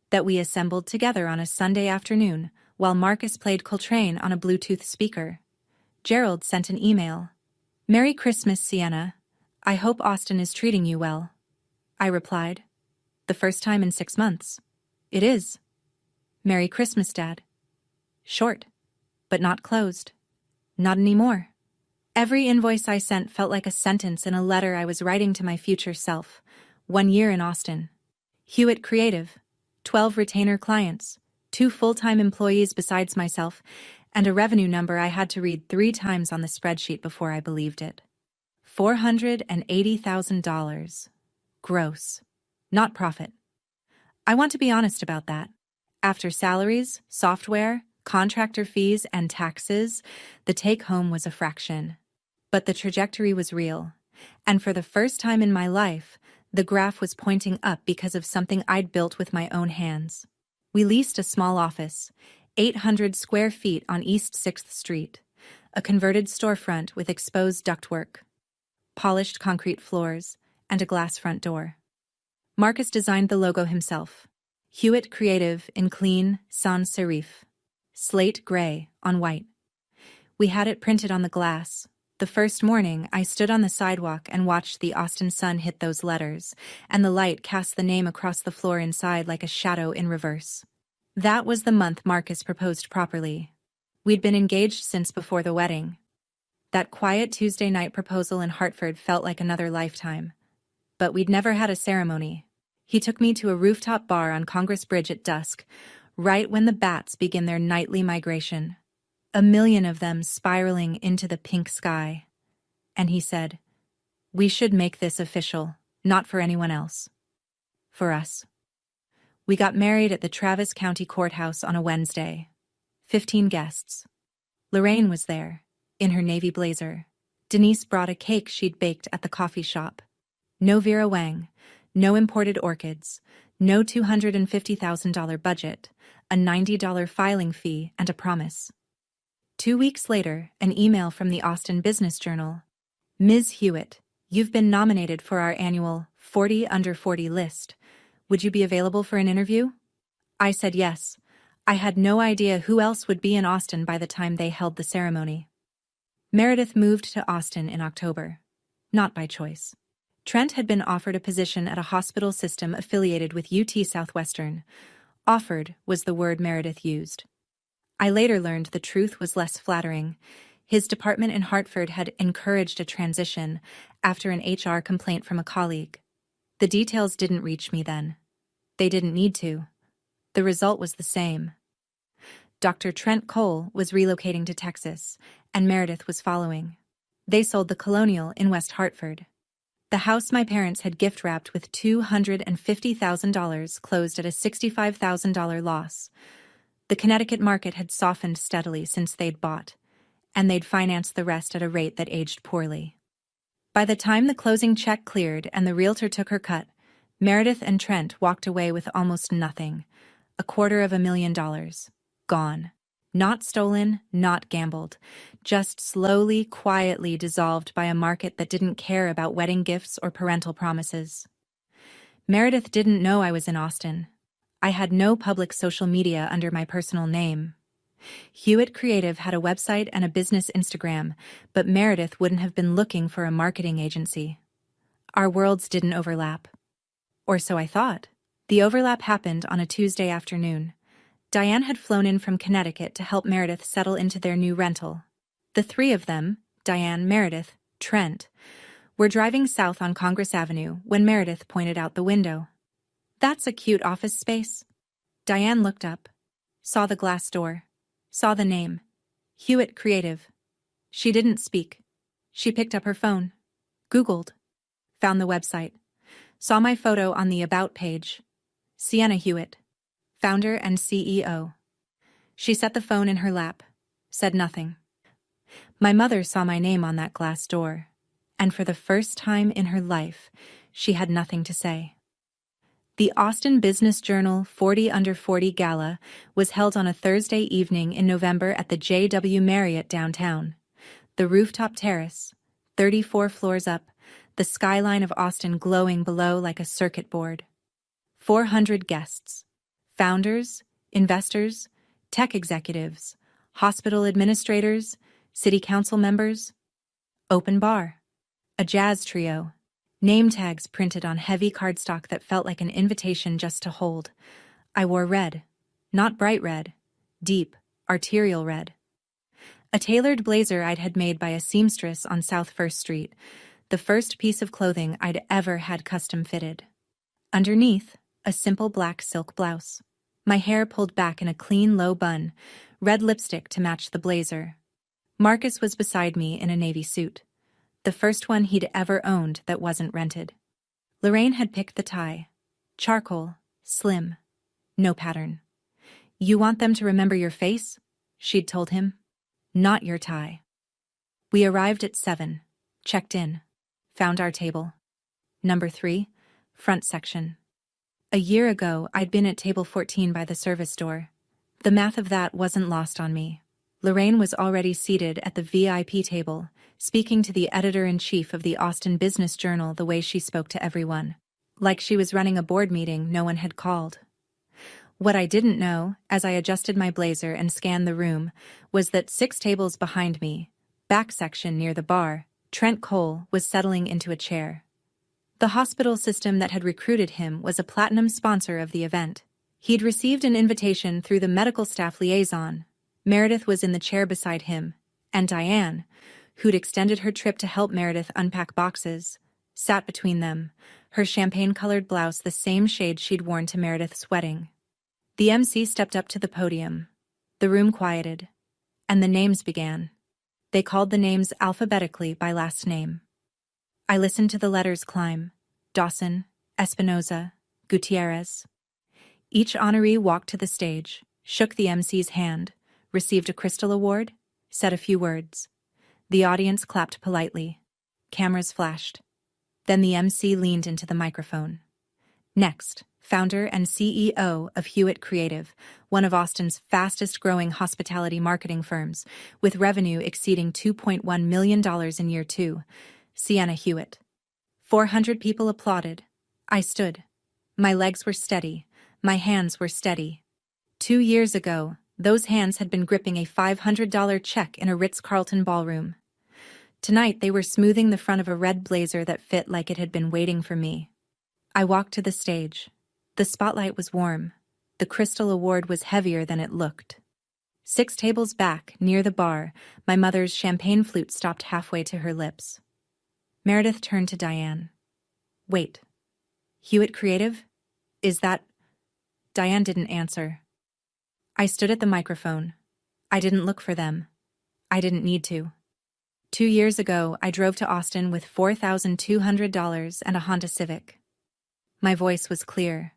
Speaker 1: that we assembled together on a Sunday afternoon while Marcus played Coltrane on a Bluetooth speaker. Gerald sent an email. "Merry Christmas, Sienna. I hope Austin is treating you well." I replied, "The first time in 6 months." "It is." "Merry Christmas, Dad." Short, but not closed. Not anymore. Every invoice I sent felt like a sentence in a letter I was writing to my future self. 1 year in Austin. Hewitt Creative. 12 retainer clients. 2 full-time employees besides myself, and a revenue number I had to read 3 times on the spreadsheet before I believed it. $480,000. Gross. Not profit. I want to be honest about that. After salaries, software, contractor fees, and taxes, the take-home was a fraction. But the trajectory was real, and for the first time in my life, the graph was pointing up because of something I'd built with my own hands. We leased a small office, 800 square feet on East 6th Street, a converted storefront with exposed ductwork, polished concrete floors, and a glass front door. Marcus designed the logo himself. Hewitt Creative in clean sans serif. Slate gray on white. We had it printed on the glass. The first morning, I stood on the sidewalk and watched the Austin sun hit those letters, and the light cast the name across the floor inside like a shadow in reverse. That was the month Marcus proposed properly. We'd been engaged since before the wedding. That quiet Tuesday night proposal in Hartford felt like another lifetime. But we'd never had a ceremony. He took me to a rooftop bar on Congress Bridge at dusk, right when the bats begin their nightly migration. 1 million of them spiraling into the pink sky. And he said, "We should make this official, not for anyone else. For us." We got married at the Travis County Courthouse on a Wednesday. 15 guests. Lorraine was there, in her navy blazer. Denise brought a cake she'd baked at the coffee shop. No Vera Wang, no imported orchids, no $250,000 budget, a $90 filing fee, and a promise. 2 weeks later, an email from the Austin Business Journal. "Ms. Hewitt, you've been nominated for our annual 40 Under 40 list. Would you be available for an interview?" I said yes, I had no idea who else would be in Austin by the time they held the ceremony. Meredith moved to Austin in October. Not by choice. Trent had been offered a position at a hospital system affiliated with UT Southwestern. Offered was the word Meredith used. I later learned the truth was less flattering. His department in Hartford had encouraged a transition after an HR complaint from a colleague. The details didn't reach me then. They didn't need to. The result was the same. Dr. Trent Cole was relocating to Texas, and Meredith was following. They sold the Colonial in West Hartford. The house my parents had gift-wrapped with $250,000 closed at a $65,000 loss. The Connecticut market had softened steadily since they'd bought, and they'd financed the rest at a rate that aged poorly. By the time the closing check cleared and the realtor took her cut, Meredith and Trent walked away with almost nothing, $250,000. Gone. Not stolen, not gambled, just slowly, quietly dissolved by a market that didn't care about wedding gifts or parental promises. Meredith didn't know I was in Austin. I had no public social media under my personal name. Hewitt Creative had a website and a business Instagram, but Meredith wouldn't have been looking for a marketing agency. Our worlds didn't overlap. Or so I thought. The overlap happened on a Tuesday afternoon. Diane had flown in from Connecticut to help Meredith settle into their new rental. The three of them, Diane, Meredith, Trent, were driving south on Congress Avenue when Meredith pointed out the window. "That's a cute office space." Diane looked up, saw the glass door, saw the name, Hewitt Creative. She didn't speak. She picked up her phone, Googled, found the website, saw my photo on the About page. Sienna Hewitt, founder and CEO. She set the phone in her lap, said nothing. My mother saw my name on that glass door, and for the first time in her life, she had nothing to say. The Austin Business Journal 40 Under 40 Gala was held on a Thursday evening in November at the JW Marriott downtown. The rooftop terrace, 34 floors up, the skyline of Austin glowing below like a circuit board. 400 guests. Founders, investors, tech executives, hospital administrators, city council members. Open bar. A jazz trio. Name tags printed on heavy cardstock that felt like an invitation just to hold. I wore red. Not bright red. Deep, arterial red. A tailored blazer I'd had made by a seamstress on South First Street, the first piece of clothing I'd ever had custom fitted. Underneath, a simple black silk blouse. My hair pulled back in a clean, low bun, red lipstick to match the blazer. Marcus was beside me in a navy suit, the first one he'd ever owned that wasn't rented. Lorraine had picked the tie. Charcoal, slim, no pattern. "You want them to remember your face?" she'd told him. "Not your tie." We arrived at 7, checked in, found our table. Number 3, front section. A year ago, I'd been at table 14 by the service door. The math of that wasn't lost on me. Lorraine was already seated at the VIP table, speaking to the editor-in-chief of the Austin Business Journal the way she spoke to everyone. Like she was running a board meeting no one had called. What I didn't know, as I adjusted my blazer and scanned the room, was that 6 tables behind me, back section near the bar, Trent Cole was settling into a chair. The hospital system that had recruited him was a platinum sponsor of the event. He'd received an invitation through the medical staff liaison. Meredith was in the chair beside him, and Diane, who'd extended her trip to help Meredith unpack boxes, sat between them, her champagne-colored blouse the same shade she'd worn to Meredith's wedding. The MC stepped up to the podium. The room quieted, and the names began. They called the names alphabetically by last name. I listened to the letters climb: Dawson, Espinoza, Gutierrez. Each honoree walked to the stage, shook the MC's hand, received a Crystal Award, said a few words. The audience clapped politely. Cameras flashed. Then the MC leaned into the microphone. Next, founder and CEO of Hewitt Creative, one of Austin's fastest-growing hospitality marketing firms, with revenue exceeding $2.1 million in year 2, Sienna Hewitt. 400 people applauded. I stood. My legs were steady. My hands were steady. 2 years ago, those hands had been gripping a $500 check in a Ritz-Carlton ballroom. Tonight they were smoothing the front of a red blazer that fit like it had been waiting for me. I walked to the stage. The spotlight was warm. The Crystal Award was heavier than it looked. 6 tables back, near the bar, my mother's champagne flute stopped halfway to her lips. Meredith turned to Diane. "Wait. Hewitt Creative? Is that—" Diane didn't answer. I stood at the microphone. I didn't look for them. I didn't need to. 2 years ago, I drove to Austin with $4,200 and a Honda Civic. My voice was clear.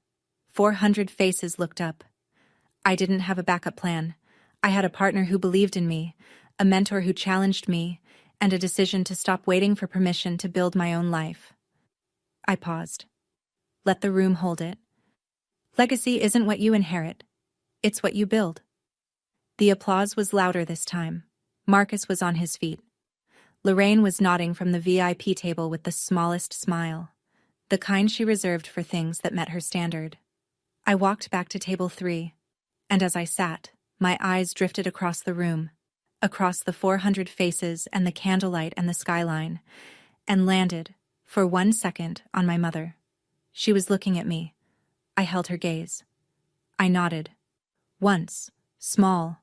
Speaker 1: 400 faces looked up. I didn't have a backup plan. I had a partner who believed in me, a mentor who challenged me, and a decision to stop waiting for permission to build my own life. I paused. Let the room hold it. Legacy isn't what you inherit. It's what you build. The applause was louder this time. Marcus was on his feet. Lorraine was nodding from the VIP table with the smallest smile, the kind she reserved for things that met her standard. I walked back to table 3, and as I sat, my eyes drifted across the room, across the 400 faces and the candlelight and the skyline, and landed, for 1 second, on my mother. She was looking at me. I held her gaze. I nodded. Once, small,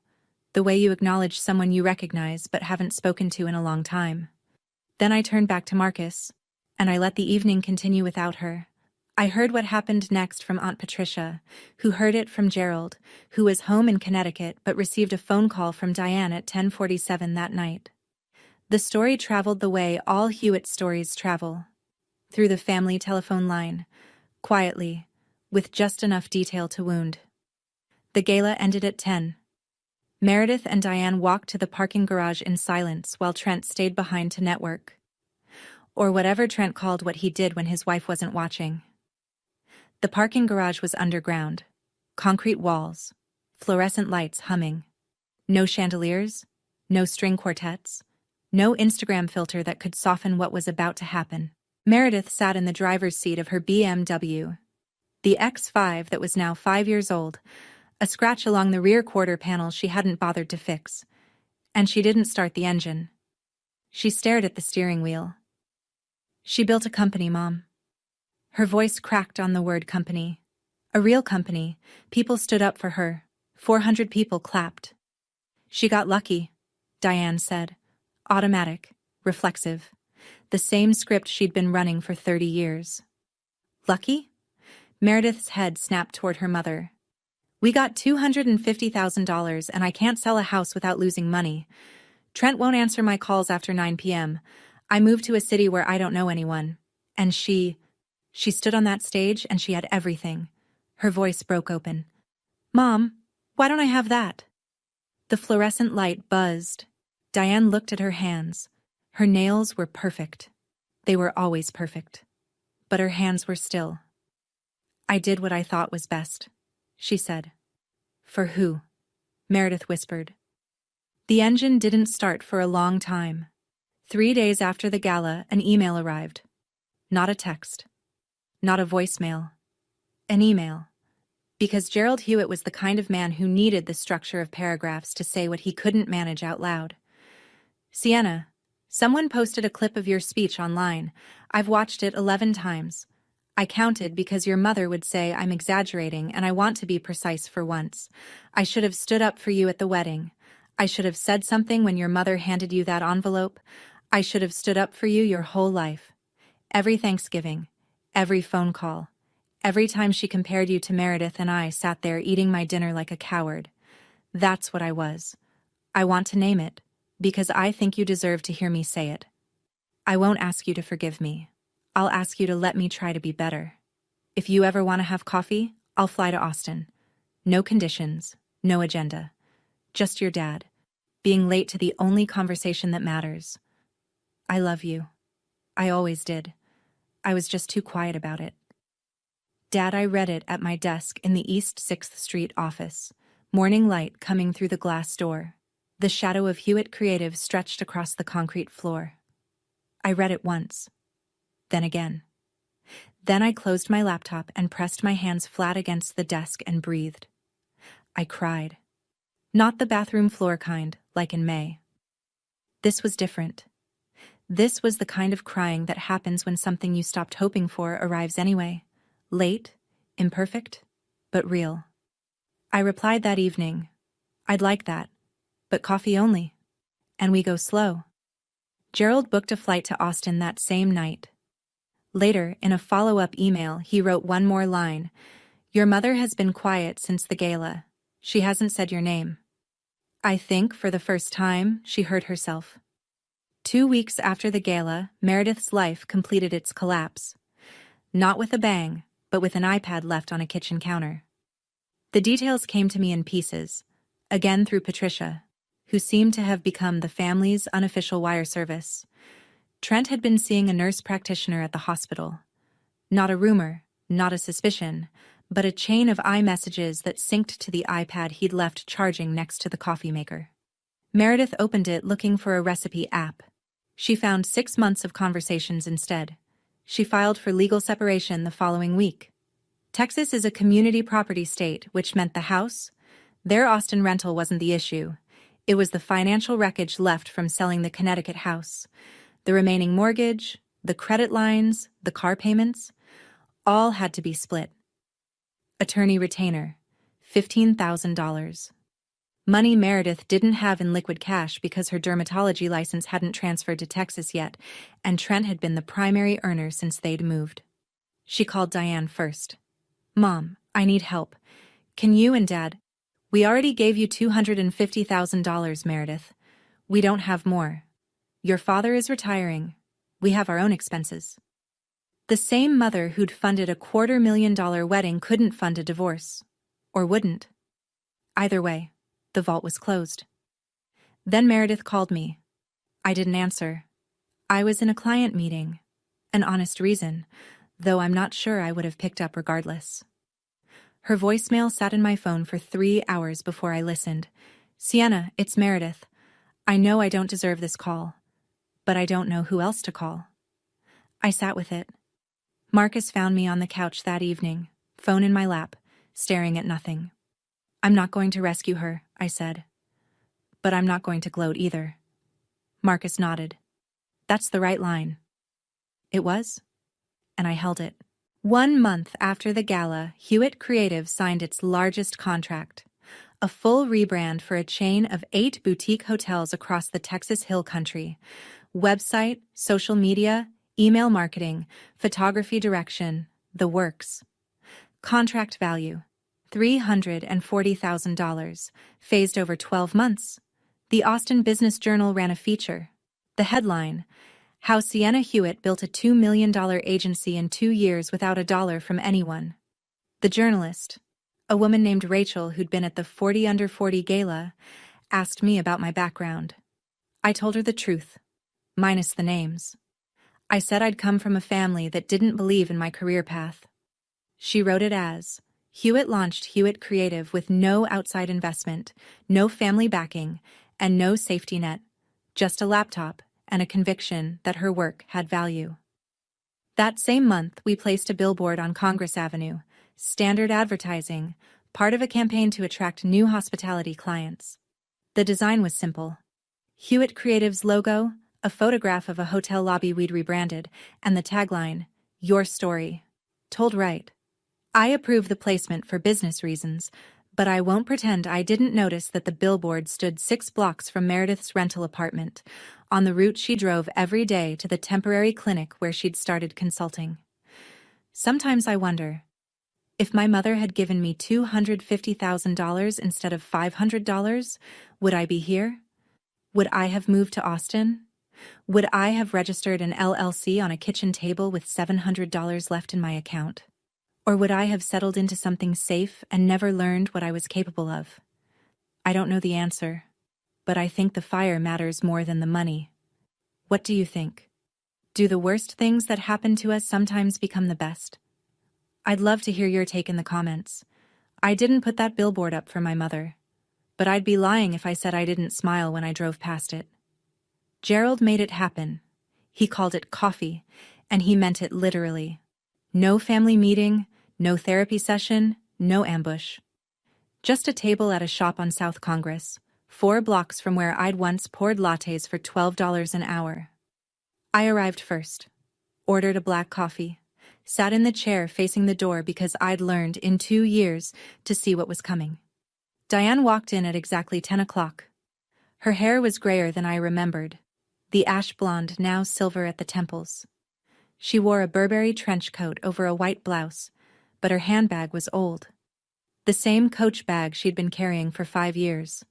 Speaker 1: the way you acknowledge someone you recognize but haven't spoken to in a long time. Then I turned back to Marcus, and I let the evening continue without her. I heard what happened next from Aunt Patricia, who heard it from Gerald, who was home in Connecticut but received a phone call from Diane at 10:47 that night. The story traveled the way all Hewitt stories travel. Through the family telephone line, quietly, with just enough detail to wound. The gala ended at 10. Meredith and Diane walked to the parking garage in silence while Trent stayed behind to network. Or whatever Trent called what he did when his wife wasn't watching. The parking garage was underground. Concrete walls. Fluorescent lights humming. No chandeliers. No string quartets. No Instagram filter that could soften what was about to happen. Meredith sat in the driver's seat of her BMW. The X5 that was now 5 years old, a scratch along the rear quarter panel she hadn't bothered to fix. And she didn't start the engine. She stared at the steering wheel. She built a company, Mom. Her voice cracked on the word company. A real company. People stood up for her. 400 people clapped. She got lucky, Diane said. Automatic, reflexive. The same script she'd been running for 30 years. Lucky? Meredith's head snapped toward her mother. We got $250,000 and I can't sell a house without losing money. Trent won't answer my calls after 9 p.m. I moved to a city where I don't know anyone. And she stood on that stage and she had everything. Her voice broke open. Mom, why don't I have that? The fluorescent light buzzed. Diane looked at her hands. Her nails were perfect. They were always perfect. But her hands were still. I did what I thought was best, she said. For who? Meredith whispered. The engine didn't start for a long time. 3 days after the gala, an email arrived. Not a text. Not a voicemail. An email. Because Gerald Hewitt was the kind of man who needed the structure of paragraphs to say what he couldn't manage out loud. Sienna, someone posted a clip of your speech online. I've watched it 11 times. I counted because your mother would say I'm exaggerating and I want to be precise for once. I should have stood up for you at the wedding. I should have said something when your mother handed you that envelope. I should have stood up for you your whole life. Every Thanksgiving. Every phone call. Every time she compared you to Meredith and I sat there eating my dinner like a coward. That's what I was. I want to name it, because I think you deserve to hear me say it. I won't ask you to forgive me. I'll ask you to let me try to be better. If you ever want to have coffee, I'll fly to Austin. No conditions, no agenda. Just your dad, being late to the only conversation that matters. I love you. I always did. I was just too quiet about it. Dad, I read it at my desk in the East 6th Street office, morning light coming through the glass door. The shadow of Hewitt Creative stretched across the concrete floor. I read it once. Then again. Then I closed my laptop and pressed my hands flat against the desk and breathed. I cried. Not the bathroom floor kind, like in May. This was different. This was the kind of crying that happens when something you stopped hoping for arrives anyway. Late, imperfect, but real. I replied that evening, "I'd like that, but coffee only. And we go slow." Gerald booked a flight to Austin that same night. Later, in a follow-up email, he wrote one more line. "Your mother has been quiet since the gala. She hasn't said your name." I think, for the first time, she heard herself. 2 weeks after the gala, Meredith's life completed its collapse. Not with a bang, but with an iPad left on a kitchen counter. The details came to me in pieces, again through Patricia, who seemed to have become the family's unofficial wire service. Trent had been seeing a nurse practitioner at the hospital. Not a rumor, not a suspicion, but a chain of iMessages that synced to the iPad he'd left charging next to the coffee maker. Meredith opened it looking for a recipe app. She found 6 months of conversations instead. She filed for legal separation the following week. Texas is a community property state, which meant the house, their Austin rental wasn't the issue. It was the financial wreckage left from selling the Connecticut house. The remaining mortgage, the credit lines, the car payments, all had to be split. Attorney retainer, $15,000. Money Meredith didn't have in liquid cash because her dermatology license hadn't transferred to Texas yet, and Trent had been the primary earner since they'd moved. She called Diane first. "Mom, I need help. Can you and Dad—" "We already gave you $250,000, Meredith. We don't have more. Your father is retiring. We have our own expenses." The same mother who'd funded a $250,000 wedding couldn't fund a divorce. Or wouldn't. Either way, the vault was closed. Then Meredith called me. I didn't answer. I was in a client meeting. An honest reason, though I'm not sure I would have picked up regardless. Her voicemail sat in my phone for 3 hours before I listened. "Sienna, it's Meredith. I know I don't deserve this call, but I don't know who else to call." I sat with it. Marcus found me on the couch that evening, phone in my lap, staring at nothing. "I'm not going to rescue her," I said. "But I'm not going to gloat either." Marcus nodded. "That's the right line." It was, and I held it. 1 month after the gala, Hewitt Creative signed its largest contract, a full rebrand for a chain of 8 boutique hotels across the Texas Hill Country. Website, social media, email marketing, photography direction, the works. Contract value, $340,000, phased over 12 months. The Austin Business Journal ran a feature. The headline, "How Sienna Hewitt Built a $2 million Agency in 2 Years Without a Dollar from Anyone." The journalist, a woman named Rachel who'd been at the 40 Under 40 gala, asked me about my background. I told her the truth, minus the names. I said I'd come from a family that didn't believe in my career path. She wrote it as, Hewitt launched Hewitt Creative with no outside investment, no family backing, and no safety net, just a laptop and a conviction that her work had value. That same month, we placed a billboard on Congress Avenue, standard advertising, part of a campaign to attract new hospitality clients. The design was simple. Hewitt Creative's logo, a photograph of a hotel lobby we'd rebranded, and the tagline, "Your story, told right." I approve the placement for business reasons, but I won't pretend I didn't notice that the billboard stood 6 blocks from Meredith's rental apartment, on the route she drove every day to the temporary clinic where she'd started consulting. Sometimes I wonder, if my mother had given me $250,000 instead of $500, would I be here? Would I have moved to Austin? Would I have registered an LLC on a kitchen table with $700 left in my account? Or would I have settled into something safe and never learned what I was capable of? I don't know the answer, but I think the fire matters more than the money. What do you think? Do the worst things that happen to us sometimes become the best? I'd love to hear your take in the comments. I didn't put that billboard up for my mother, but I'd be lying if I said I didn't smile when I drove past it. Gerald made it happen. He called it coffee, and he meant it literally. No family meeting, no therapy session, no ambush. Just a table at a shop on South Congress, 4 blocks from where I'd once poured lattes for $12 an hour. I arrived first, ordered a black coffee, sat in the chair facing the door because I'd learned in 2 years to see what was coming. Diane walked in at exactly 10 o'clock. Her hair was grayer than I remembered, the ash blonde now silver at the temples. She wore a Burberry trench coat over a white blouse, but her handbag was old. The same Coach bag she'd been carrying for 5 years.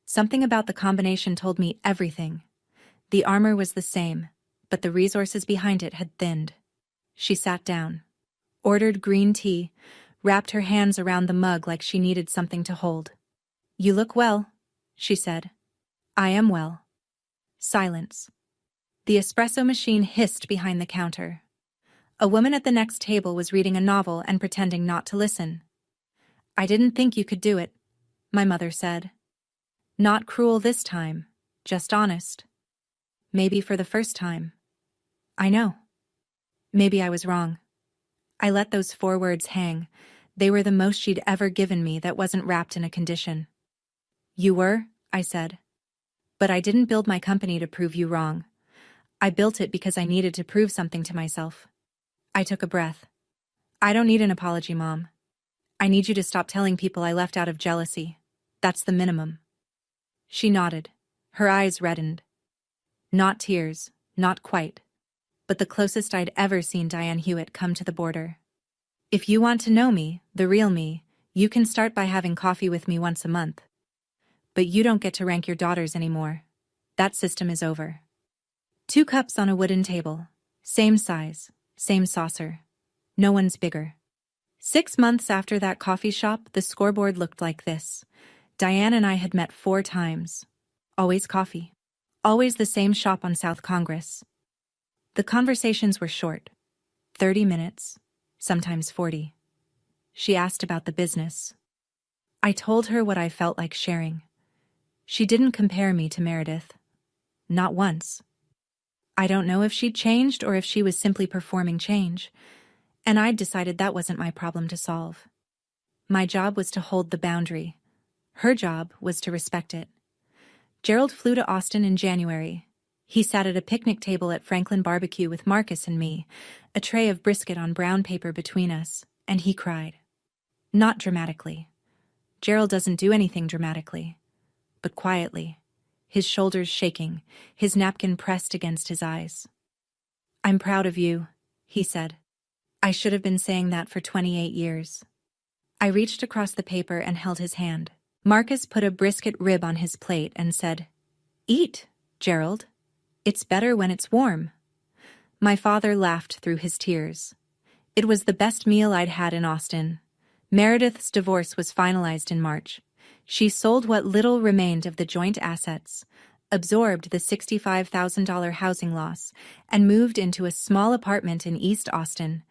Speaker 1: Something about the combination told me everything. The armor was the same, but the resources behind it had thinned. She sat down, ordered green tea, wrapped her hands around the mug like she needed something to hold. "You look well," she said. "I am well." Silence. The espresso machine hissed behind the counter. A woman at the next table was reading a novel and pretending not to listen. "I didn't think you could do it," my mother said. Not cruel this time, just honest. Maybe for the first time. I know. Maybe I was wrong. I let those 4 words hang. They were the most she'd ever given me that wasn't wrapped in a condition. "You were," I said. "But I didn't build my company to prove you wrong. I built it because I needed to prove something to myself." I took a breath. "I don't need an apology, Mom. I need you to stop telling people I left out of jealousy. That's the minimum." She nodded. Her eyes reddened. Not tears, not quite, but the closest I'd ever seen Diane Hewitt come to the border. "If you want to know me, the real me, you can start by having coffee with me once a month. But you don't get to rank your daughters anymore. That system is over." 2 cups on a wooden table. Same size, same saucer. No one's bigger. 6 months after that coffee shop, the scoreboard looked like this. Diane and I had met 4 times. Always coffee. Always the same shop on South Congress. The conversations were short. 30 minutes, sometimes 40. She asked about the business. I told her what I felt like sharing. She didn't compare me to Meredith. Not once. I don't know if she'd changed or if she was simply performing change, and I'd decided that wasn't my problem to solve. My job was to hold the boundary. Her job was to respect it. Gerald flew to Austin in January. He sat at a picnic table at Franklin Barbecue with Marcus and me, a tray of brisket on brown paper between us, and he cried. Not dramatically. Gerald doesn't do anything dramatically, but quietly, his shoulders shaking, his napkin pressed against his eyes. "I'm proud of you," he said. I should have been saying that for 28 years. I reached across the paper and held his hand. Marcus put a brisket rib on his plate and said, "Eat, Gerald. It's better when it's warm." My father laughed through his tears. It was the best meal I'd had in Austin. Meredith's divorce was finalized in March. She sold what little remained of the joint assets, absorbed the $65,000 housing loss, and moved into a small apartment in East Austin,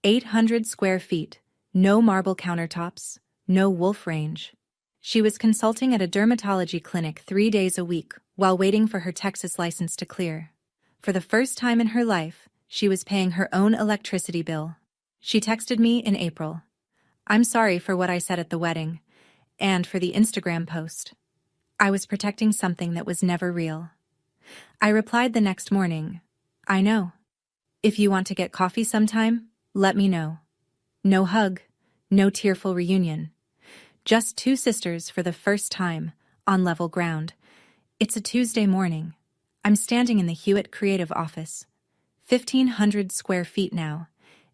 Speaker 1: 800 square feet, no marble countertops, no wolf range. She was consulting at a dermatology clinic 3 days a week while waiting for her Texas license to clear. For the first time in her life, she was paying her own electricity bill. She texted me in April. "I'm sorry for what I said at the wedding, and for the Instagram post. I was protecting something that was never real." I replied the next morning, "I know. If you want to get coffee sometime, let me know." No hug, no tearful reunion. Just 2 sisters for the first time, on level ground. It's a Tuesday morning. I'm standing in the Hewitt Creative office. 1,500 square feet now,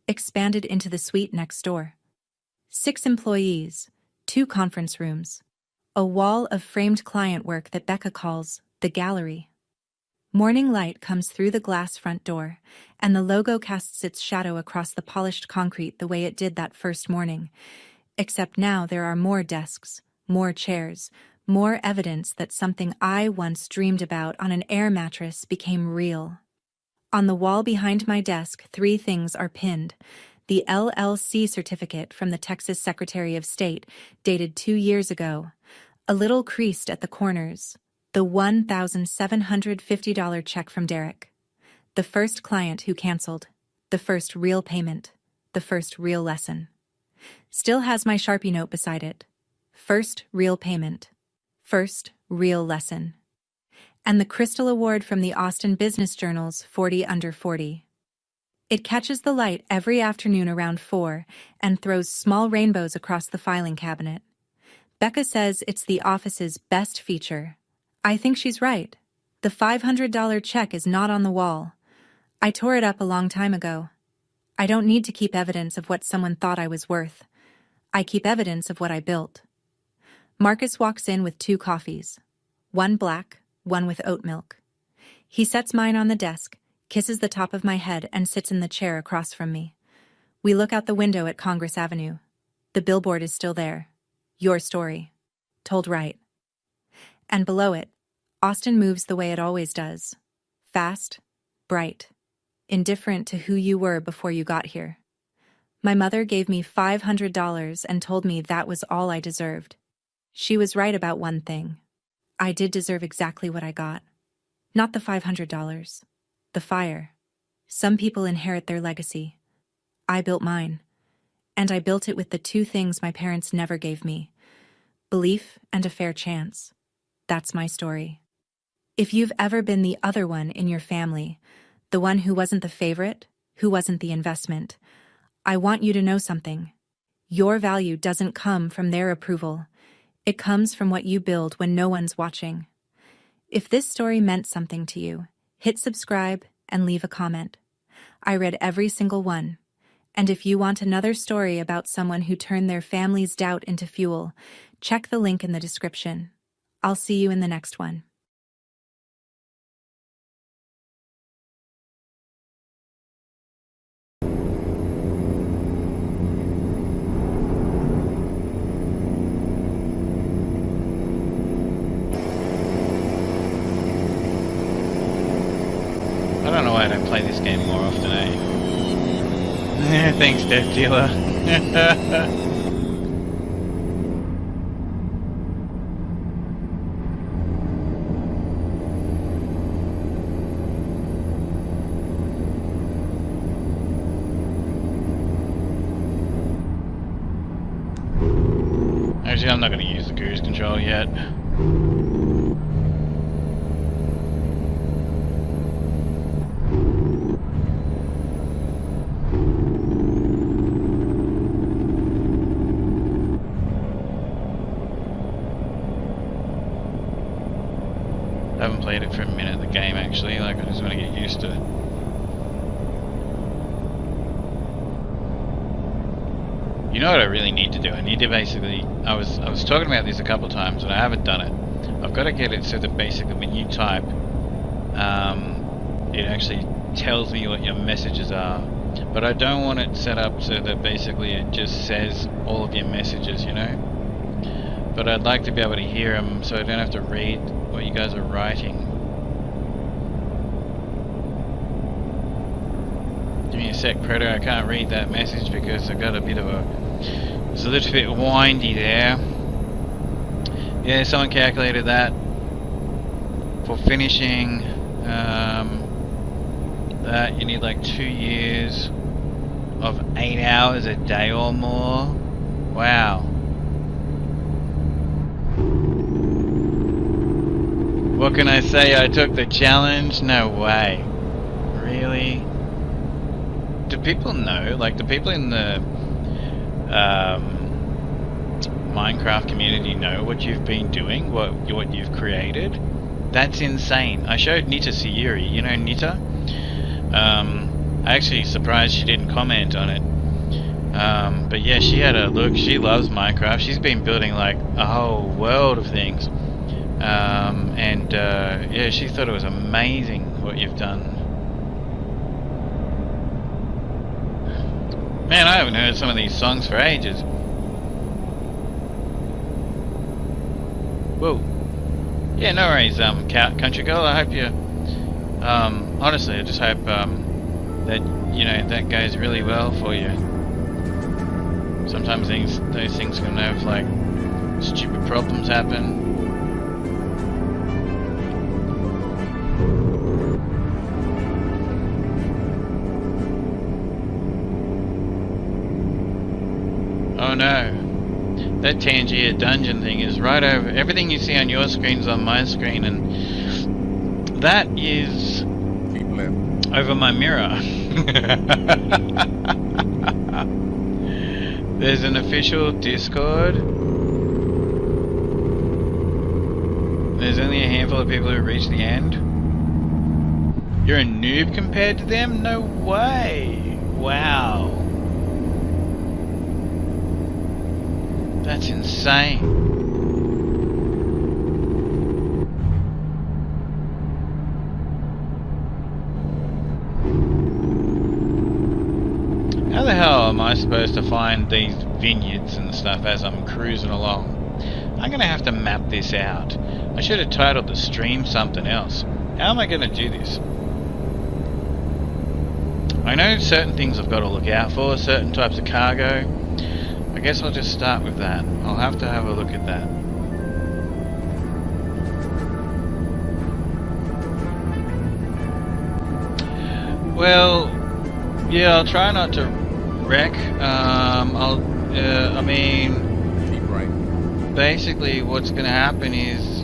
Speaker 1: expanded into the suite next door. 6 employees, 2 conference rooms. A wall of framed client work that Becca calls the gallery. Morning light comes through the glass front door, and the logo casts its shadow across the polished concrete the way it did that first morning. Except now there are more desks, more chairs, more evidence that something I once dreamed about on an air mattress became real. On the wall behind my desk, 3 things are pinned. The LLC certificate from the Texas Secretary of State, dated 2 years ago, a little creased at the corners. The $1,750 check from Derek. The first client who canceled. The first real payment. The first real lesson. Still has my Sharpie note beside it. First real payment. First real lesson. And the Crystal Award from the Austin Business Journal's 40 Under 40. It catches the light every afternoon around 4 and throws small rainbows across the filing cabinet. Becca says it's the office's best feature. I think she's right. The $500 check is not on the wall. I tore it up a long time ago. I don't need to keep evidence of what someone thought I was worth. I keep evidence of what I built. Marcus walks in with 2 coffees. One black, one with oat milk. He sets mine on the desk, kisses the top of my head, and sits in the chair across from me. We look out the window at Congress Avenue. The billboard is still there. Your story. Told right. And below it, Austin moves the way it always does. Fast, bright, indifferent to who you were before you got here. My mother gave me $500 and told me that was all I deserved. She was right about one thing. I did deserve exactly what I got. Not the $500. The fire. Some people inherit their legacy. I built mine. And I built it with the 2 things my parents never gave me: belief and a fair chance. That's my story. If you've ever been the other one in your family, the one who wasn't the favorite, who wasn't the investment, I want you to know something. Your value doesn't come from their approval. It comes from what you build when no one's watching. If this story meant something to you, hit subscribe and leave a comment. I read every single one. And if you want another story about someone who turned their family's doubt into fuel, check the link in the description. I'll see you in the next one.
Speaker 2: I don't know why I don't play this game more often, eh? Thanks, Death Dealer. Actually, I'm not going to use the cruise control yet. I haven't played it for a minute, the game, actually. Like, I just want to get used to it. You know what I really need to do? I need to basically... I was talking about this a couple of times, but I haven't done it. I've got to get it so that basically when you type, it actually tells me what your messages are. But I don't want it set up so that basically it just says all of your messages, you know? But I'd like to be able to hear them so I don't have to read what you guys are writing. Give me a sec, Predator. I can't read that message because I got a bit of a... It's a little bit windy there. Yeah, someone calculated that for finishing that you need like 2 years of 8 hours a day or more. Wow. What can I say? I took the challenge? No way. Really? Do people know? Like, do people in the Minecraft community know what you've been doing? What you've created? That's insane. I showed Nita Sayuri. You know Nita? I actually surprised she didn't comment on it. But yeah, she had a look. She loves Minecraft. She's been building like a whole world of things. Yeah, she thought it was amazing what you've done. Man, I haven't heard some of these songs for ages. Whoa. Yeah, no worries, Country Girl. I hope you... honestly, I just hope that, you know, that goes really well for you. Sometimes those things can have, like, stupid problems happen. Oh no. That Tangier dungeon thing is right over. Everything you see on your screen's on my screen, and that is
Speaker 3: Keep left.
Speaker 2: over my mirror. There's an official Discord. There's only a handful of people who reach the end. You're a noob compared to them? No way! Wow. That's insane. How the hell am I supposed to find these vineyards and stuff as I'm cruising along? I'm gonna have to map this out. I should have titled the stream something else. How am I gonna do this? I know certain things I've got to look out for, certain types of cargo. I guess I'll just start with that. I'll have to have a look at that. Well, yeah, I'll try not to wreck. I mean,
Speaker 3: Keep right.
Speaker 2: basically what's going to happen is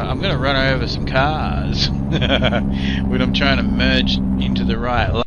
Speaker 2: I'm going to run over some cars when I'm trying to merge into the right lane.